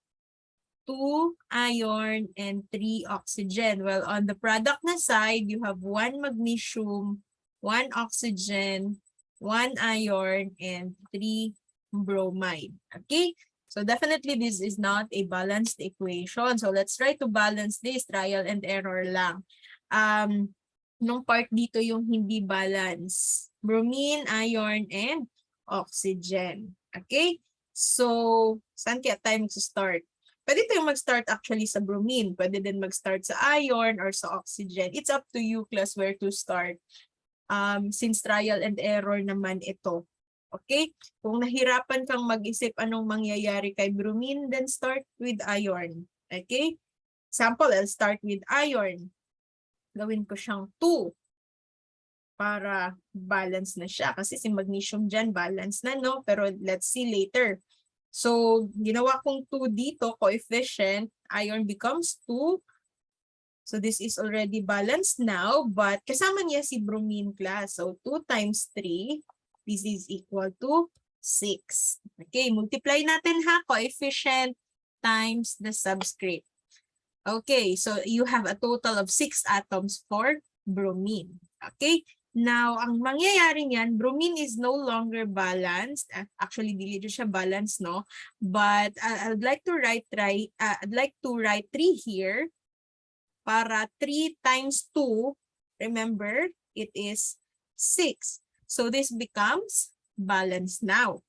Speaker 1: 2 iron, and 3 oxygen. Well, on the product na side, you have 1 magnesium, 1 oxygen, 1 iron, and 3 bromide. Okay? So definitely this is not a balanced equation. So let's try to balance this, trial and error lang. Nung part dito yung hindi balance. Bromine, iron, and oxygen. Okay? So, saan kaya tayo mag-start? Pwede tayong mag-start actually sa bromine. Pwede din mag-start sa iron or sa oxygen. It's up to you, class, where to start. Since trial and error naman ito. Okay? Kung nahirapan kang mag-isip anong mangyayari kay bromine, then start with iron. Okay? Example, I'll start with iron. Gawin ko siyang 2 para balance na siya. Kasi si magnesium dyan, balance na, no? Pero let's see later. So, ginawa kong 2 dito, coefficient, iron becomes 2. So, this is already balanced now, but kasama niya si bromine class. So, 2 times 3, this is equal to 6. Okay, multiply natin ha, coefficient times the subscript. Okay, so you have a total of 6 atoms for bromine. Okay, now ang mangyayari niyan, bromine is no longer balanced. Actually, dili siya balanced, no? But I'd like to write 3 here para 3 times 2, remember, it is 6. So this becomes balanced now.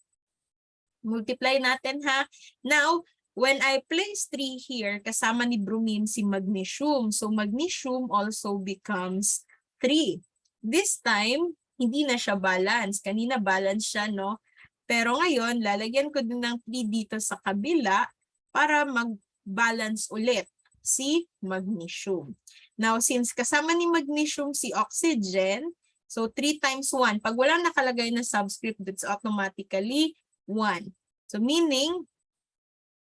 Speaker 1: Multiply natin ha. Now, when I place 3 here, kasama ni bromine si magnesium. So magnesium also becomes 3. This time, hindi na siya balance. Kanina balance siya, no? Pero ngayon, lalagyan ko din ng 3 dito sa kabila para mag-balance ulit si magnesium. Now, since kasama ni magnesium si oxygen, so 3 times 1. Pag walang nakalagay na subscript, that's automatically 1. So meaning,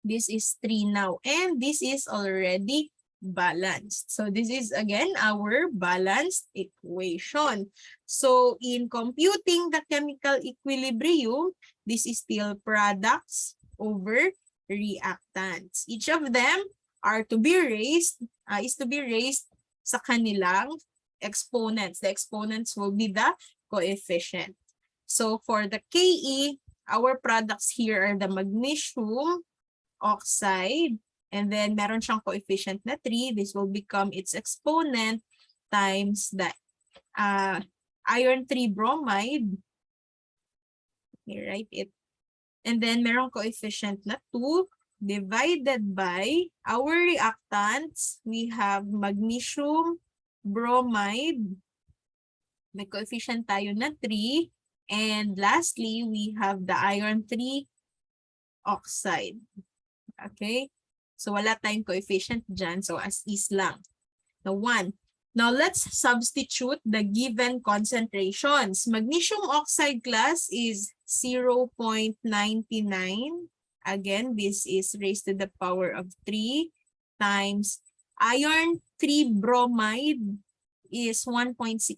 Speaker 1: this is 3 now. And this is already balanced. So this is again our balanced equation. So in computing the chemical equilibrium, this is still products over reactants. Each of them are to be raised, sa kanilang exponents. The exponents will be the coefficient. So for the Ke, our products here are the magnesium oxide, and then meron siyang coefficient na 3. This will become its exponent times the iron 3 bromide. Okay, write it. And then meron coefficient na 2. divided by our reactants. We have magnesium bromide. May coefficient tayo na 3. And lastly, we have the iron 3 oxide. Okay? So wala tayong coefficient dyan. So as is lang. The 1. Now let's substitute the given concentrations. Magnesium oxide class is 0.99. Again, this is raised to the power of 3 times iron 3 bromide is 1.16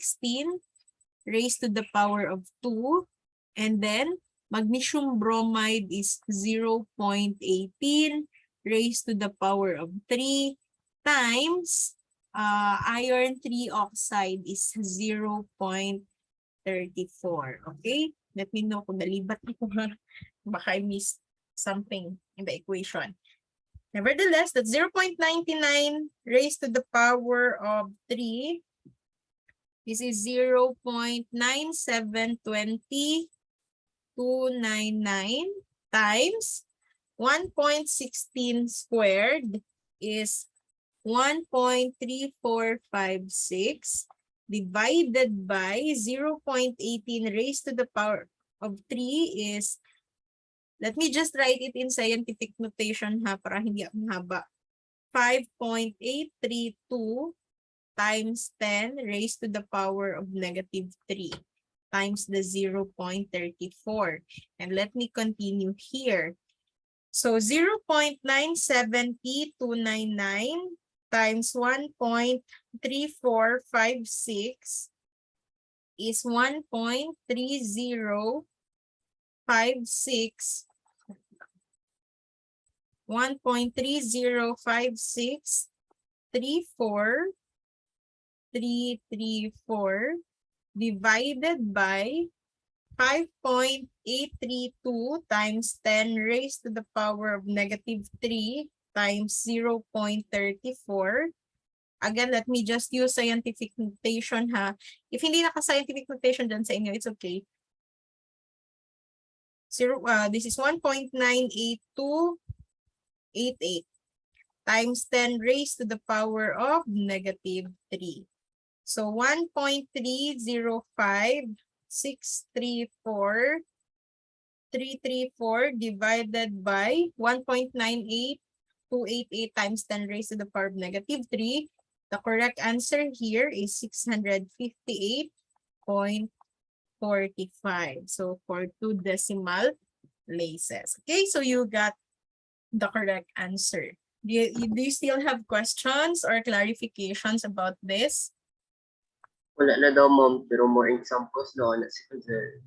Speaker 1: raised to the power of 2. And then magnesium bromide is 0.18 raised to the power of 3 times iron 3 oxide is 0.34. Okay? Let me know kung nalibat ko. Baka I missed something in the equation. Nevertheless, that's 0.99 raised to the power of 3. This is 0.9720299 times 1.16 squared is 1.3456 divided by 0.18 raised to the power of 3 is, let me just write it in scientific notation ha, para hindi mahaba. 5.832 times 10 raised to the power of negative 3 times the 0.34. And let me continue here. So 0.97299 times 1.3456 is 1.3056 1.305634 divided by 5.832 times 10 raised to the power of negative 3 times 0.34. Again, let me just use scientific notation ha. If hindi naka-scientific notation dyan sa inyo, it's okay. This is 1.98288 times 10 raised to the power of negative 3. So 1.305634 divided by 1.98288 times 10 raised to the power of negative 3. The correct answer here is 658.45. So for 2 decimal places. Okay, so you got the correct answer. Do you still have questions or clarifications about this?
Speaker 4: Wala na daw, ma'am, pero more examples daw na si Kuzel.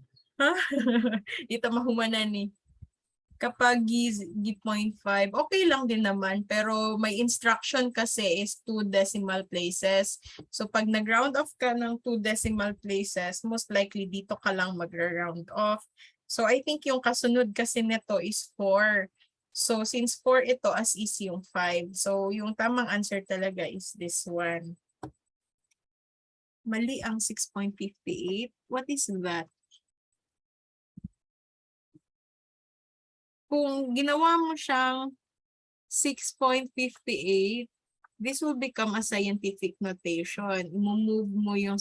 Speaker 1: Ito mahumanan ni. Kapag G.5, okay lang din naman. Pero may instruction kasi is 2 decimal places. So pag nag-round off ka ng 2 decimal places, most likely dito ka lang mag-round off. So I think yung kasunod kasi nito is 4. So since 4 ito, as is yung 5. So yung tamang answer talaga is this one. Mali ang 6.58. What is that? Kung ginawa mo siyang 6.58, this will become a scientific notation. I-move mo yung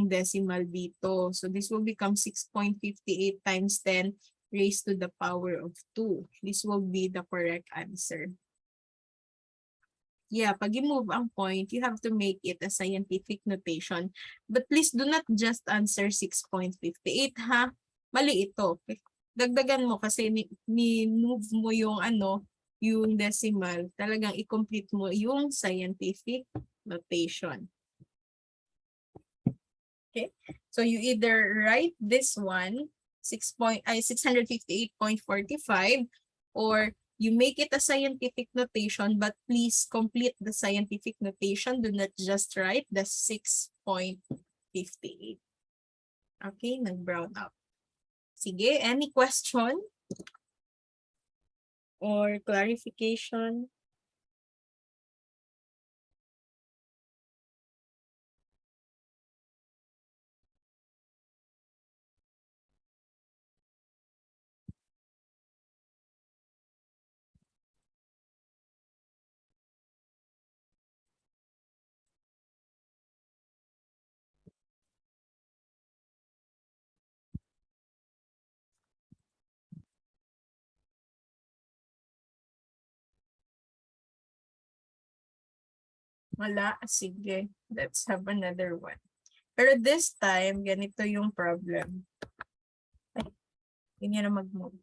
Speaker 1: decimal dito. So this will become 6.58 times 10 raised to the power of 2. This will be the correct answer. Yeah, pag i-move ang point, you have to make it a scientific notation. But please do not just answer 6.58 ha. Mali ito. Dagdagan mo kasi ni-move mo yung yung decimal. Talagang i-complete mo yung scientific notation. Okay? So you either write this one 658.45 or you make it a scientific notation, but please complete the scientific notation. Do not just write the 6.58. Okay, nag-brown out. Sige, any question? Or clarification? Wala? Sige. Let's have another one. Pero this time, ganito yung problem. Ay, yun na mag-move.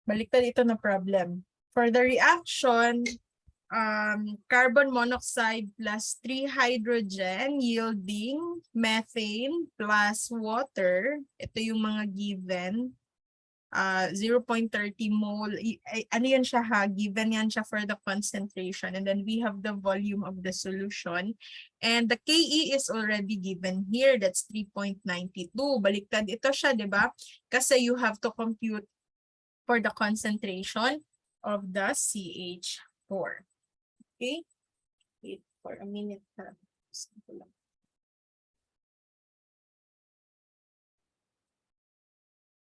Speaker 1: Baliktad ito na problem. For the reaction, carbon monoxide plus 3 hydrogen yielding methane plus water. Ito yung mga given. 0.30 mole. Ano yan siya ha? Given yan siya for the concentration. And then we have the volume of the solution. And the Ke is already given here. That's 3.92. Baliktad ito siya, di ba? Kasi you have to compute for the concentration of the CH4. Okay? Wait for a minute.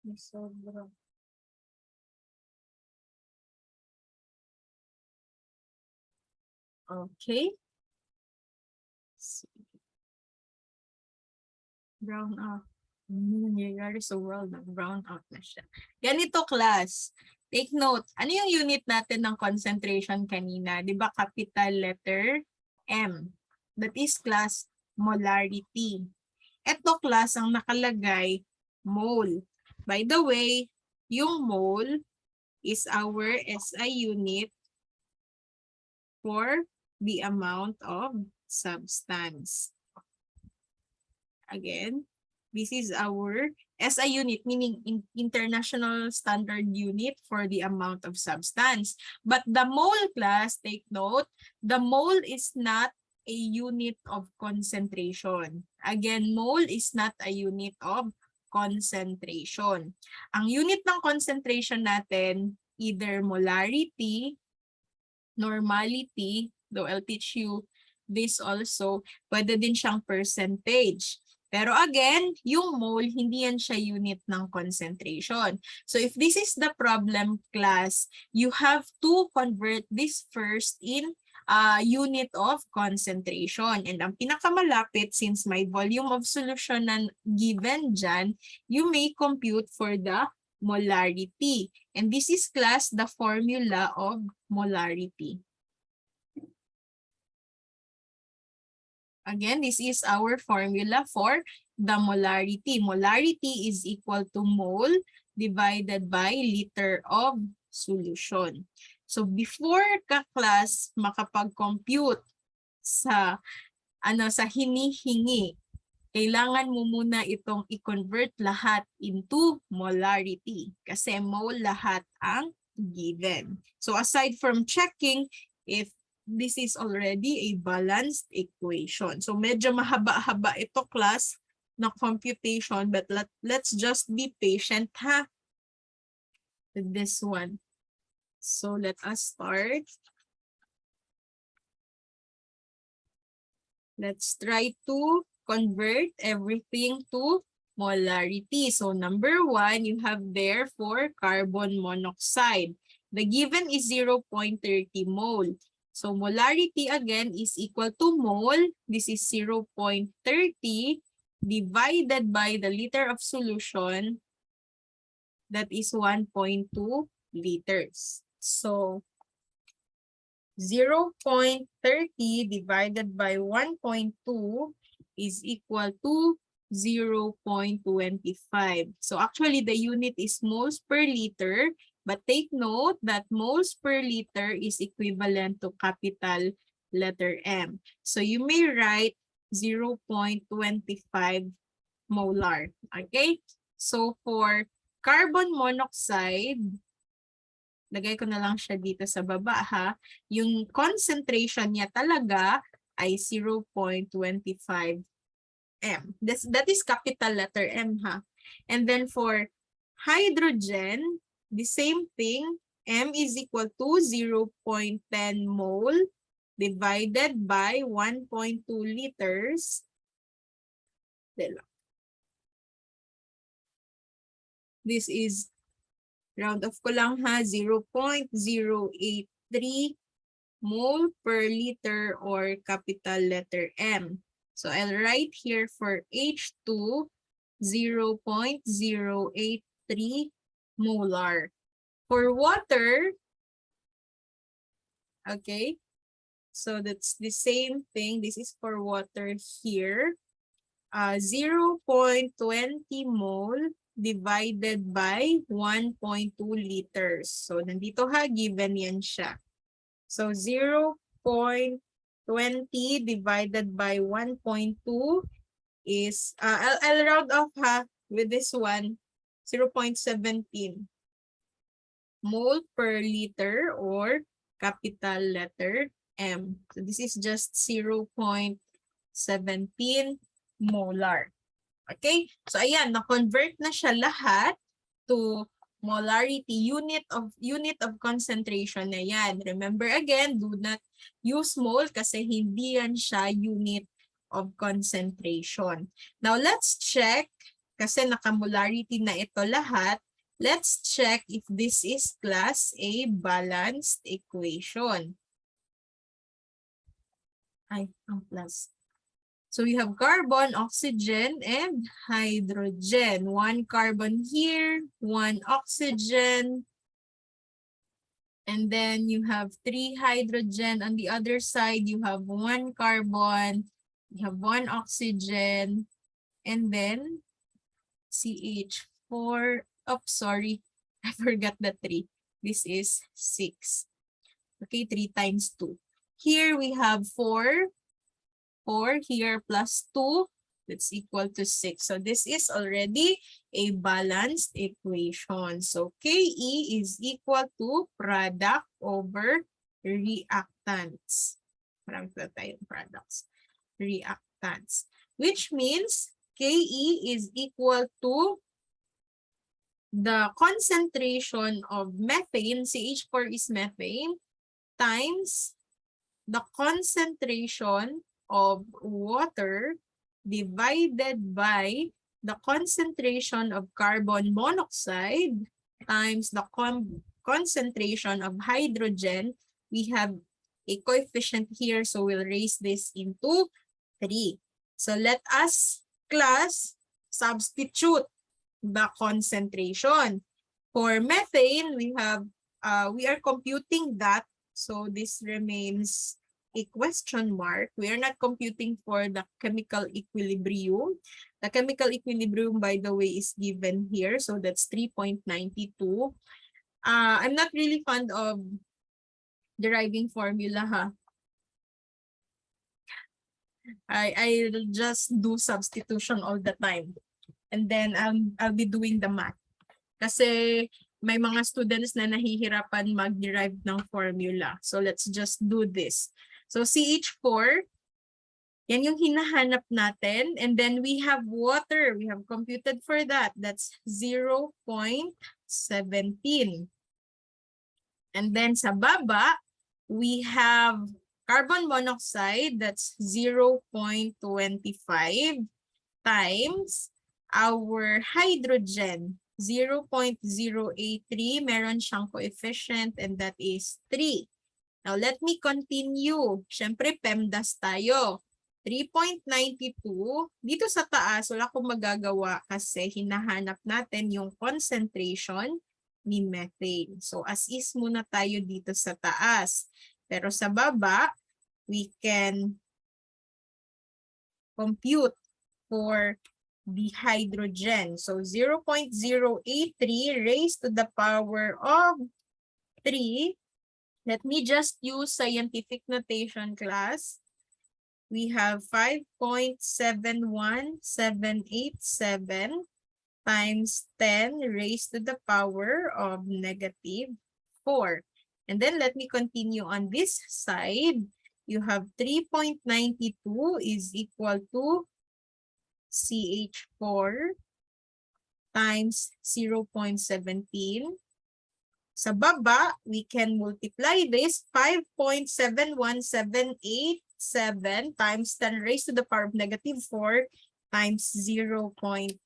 Speaker 1: Sobra. Okay. Brown out. Ano nangyayari sa world? Brown out na siya. Ganito, class. Take note. Ano yung unit natin ng concentration kanina? Di ba capital letter M? That is, class, molarity. Ito, class, ang nakalagay, mole. By the way, yung mole is our SI unit for the amount of substance. Again, this is our SI unit, meaning International Standard Unit for the amount of substance. But the mole, class, take note, the mole is not a unit of concentration. Again, mole is not a unit of concentration. Ang unit ng concentration natin, either molarity, normality, though I'll teach you this also, pwede din siyang percentage. Pero again, yung mole, hindi yan siya unit ng concentration. So if this is the problem, class, you have to convert this first in unit of concentration. And ang pinakamalapit, since may volume of solution na given dyan, you may compute for the molarity. And this is, class, the formula of molarity. Again, this is our formula for the molarity. Molarity is equal to mole divided by liter of solution. So before ka, class, makapag-compute sa hinihingi, kailangan mo muna itong i-convert lahat into molarity kasi mole lahat ang given. So aside from checking if this is already a balanced equation. So medyo mahaba-haba ito, class, na computation, but let's just be patient ha with this one. So let us start. Let's try to convert everything to molarity. So number 1, you have there for carbon monoxide. The given is 0.30 mole. So molarity again is equal to mole. This is 0.30 divided by the liter of solution. That is 1.2 liters. So 0.30 divided by 1.2 is equal to 0.25. So actually the unit is moles per liter, but take note that moles per liter is equivalent to capital letter M. So you may write 0.25 molar. Okay? So for carbon monoxide, lagay ko na lang siya dito sa baba ha, yung concentration niya talaga ay 0.25 M. That is capital letter M ha. And then for hydrogen, the same thing, M is equal to 0.10 mole divided by 1.2 liters. This is, round off ko lang ha, 0.083 mole per liter or capital letter M. So I'll write here for H2, 0.083 molar. For water, okay, So that's the same thing. This is for water here. 0.20 mole divided by 1.2 liters. So nandito ha, given yan siya. So 0.20 divided by 1.2 is, I'll round off ha with this one, 0.17 mole per liter or capital letter M. So this is just 0.17 molar. Okay? So ayan, na-convert na siya lahat to molarity, unit of concentration na yan. Remember again, do not use mole kasi hindi yan siya unit of concentration. Now let's check, kasi naka-molarity na ito lahat. Let's check if this is class A balanced equation. Ay, ang plus. So we have carbon, oxygen, and hydrogen. One carbon here, one oxygen. And then you have 3 hydrogen. On the other side, you have 1 carbon, you have 1 oxygen, and then CH4. Oh, sorry, I forgot the 3. This is 6. Okay, 3 times 2. Here we have 4. 4 here plus 2, that's equal to 6. So this is already a balanced equation. So KE is equal to product over reactants. Marami pa tayong products. Reactants. Which means KE is equal to the concentration of methane, CH4 is methane, times the concentration of water divided by the concentration of carbon monoxide times the concentration of hydrogen. We have a coefficient here, so we'll raise this into 3. So let us, class, substitute the concentration. For methane, we are computing that, so this remains a question mark. We are not computing for the chemical equilibrium. The chemical equilibrium, by the way, is given here. So that's 3.92. I'm not really fond of deriving formula, ha. I'll just do substitution all the time. And then I'll be doing the math. Kasi may mga students na nahihirapan mag-derive ng formula. So let's just do this. So CH4, yan yung hinahanap natin. And then we have water. We have computed for that. That's 0.17. And then sa baba, we have carbon monoxide. That's 0.25 times our hydrogen. 0.083. Meron siyang coefficient and that is 3. Now, let me continue. Siyempre, PEMDAS tayo. 3.92. Dito sa taas, wala akong magagawa kasi hinahanap natin yung concentration ni methane. So, as is muna tayo dito sa taas. Pero sa baba, we can compute for the hydrogen. So, 0.083 raised to the power of 3. Let me just use scientific notation, class. We have 5.71787 times 10 raised to the power of -4. And then let me continue on this side. You have 3.92 is equal to CH4 times 0.17. Sa baba, we can multiply this 5.71787 times 10 raised to the power of -4 times 0.25.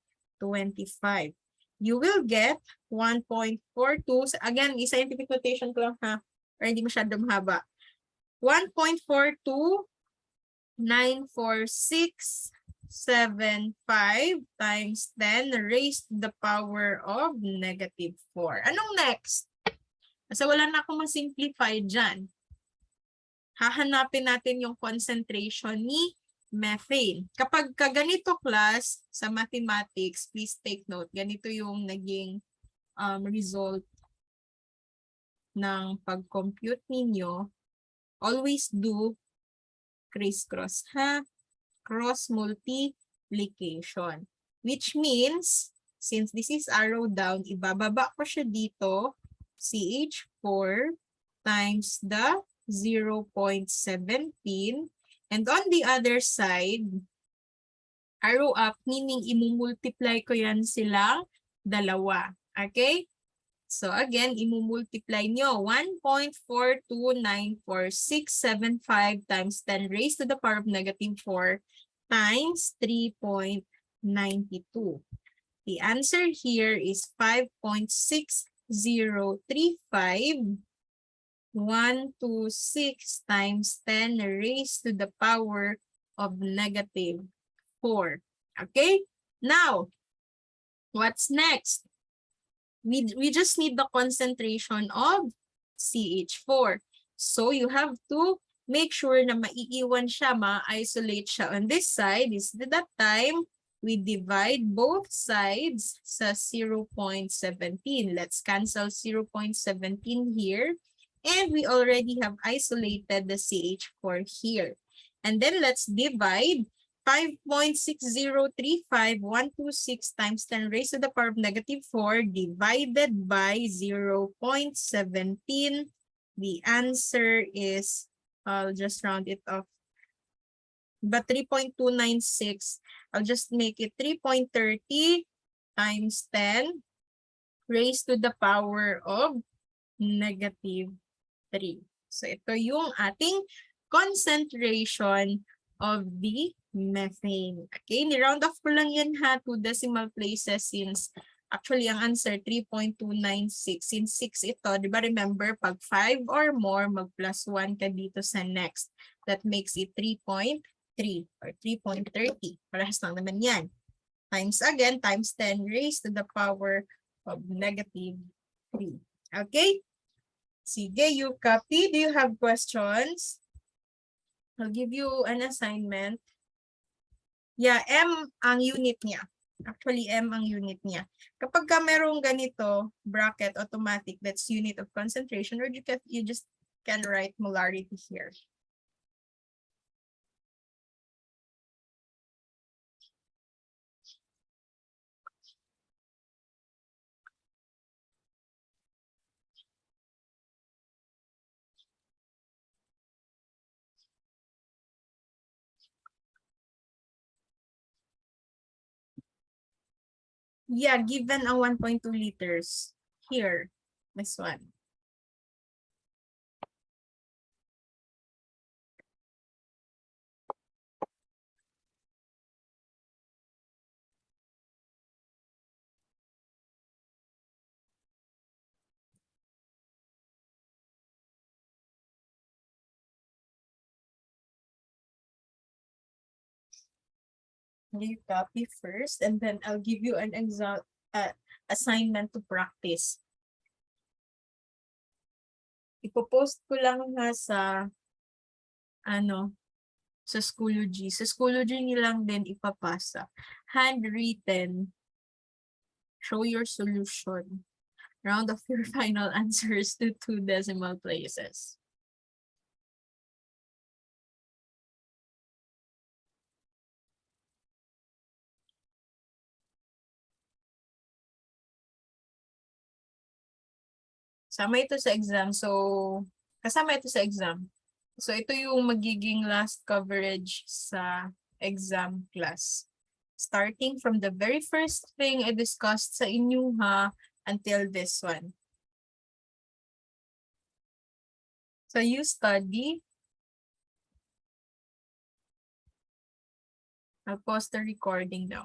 Speaker 1: You will get 1.42. Again, scientific notation ko lang ha, or hindi masyadong haba. 1.4294675 times 10 raised to the power of -4. Anong next? Kasi wala na akong ma-simplify dyan. hahanapin natin yung concentration ni methane. Kapag ganito class sa mathematics, please take note, ganito yung naging result ng pag-compute ninyo. Always do criss-cross, ha? Cross multiplication. Which means, since this is arrow down, ibababa ko siya dito, CH4 times the 0.17. And on the other side, arrow up, meaning imumultiply ko yan silang dalawa. Okay? So again, imumultiply nyo 1.4294675 times 10 raised to the power of -4 times 3.92. The answer here is 5.6035. 126 times 10 raised to the power of -4. Okay? Now, what's next? We just need the concentration of CH4. So you have to make sure na maiiwan siya, ma-isolate siya. On this side is that time we divide both sides sa 0.17. Let's cancel 0.17 here. And we already have isolated the CH4 here. And then let's divide 5.6035126 times 10 raised to the power of -4 divided by 0.17. The answer is, I'll just round it off, but 3.296. I'll just make it 3.30 times 10 raised to the power of -3. So ito yung ating concentration of the methane. Okay, ni-round off ko lang yan ha, 2 decimal places since actually ang answer 3.296. Since 6 ito, di ba remember, pag 5 or more, mag+1 ka dito sa next. That makes it 3.3 or 3.30. Parehas lang naman yan. Times again, times 10 raised to the power of -3. Okay? Sige, you copy. Do you have questions? I'll give you an assignment. Yeah, M ang unit niya. Actually, M ang unit niya. Kapag ka merong ganito, bracket, automatic, that's unit of concentration, or you just can write molarity here. Yeah, given a 1.2 liters. Here, this one. You copy first, and then I'll give you an assignment to practice. Ipopost ko lang nga sa sa Schoology. Sa Schoology nilang din ipapasa. Handwritten. Show your solution. Round off your final answers to 2 decimal places. Kasama ito sa exam. So, ito yung magiging last coverage sa exam class. Starting from the very first thing I discussed sa inyo ha, until this one. So, you study. I'll pause the recording now.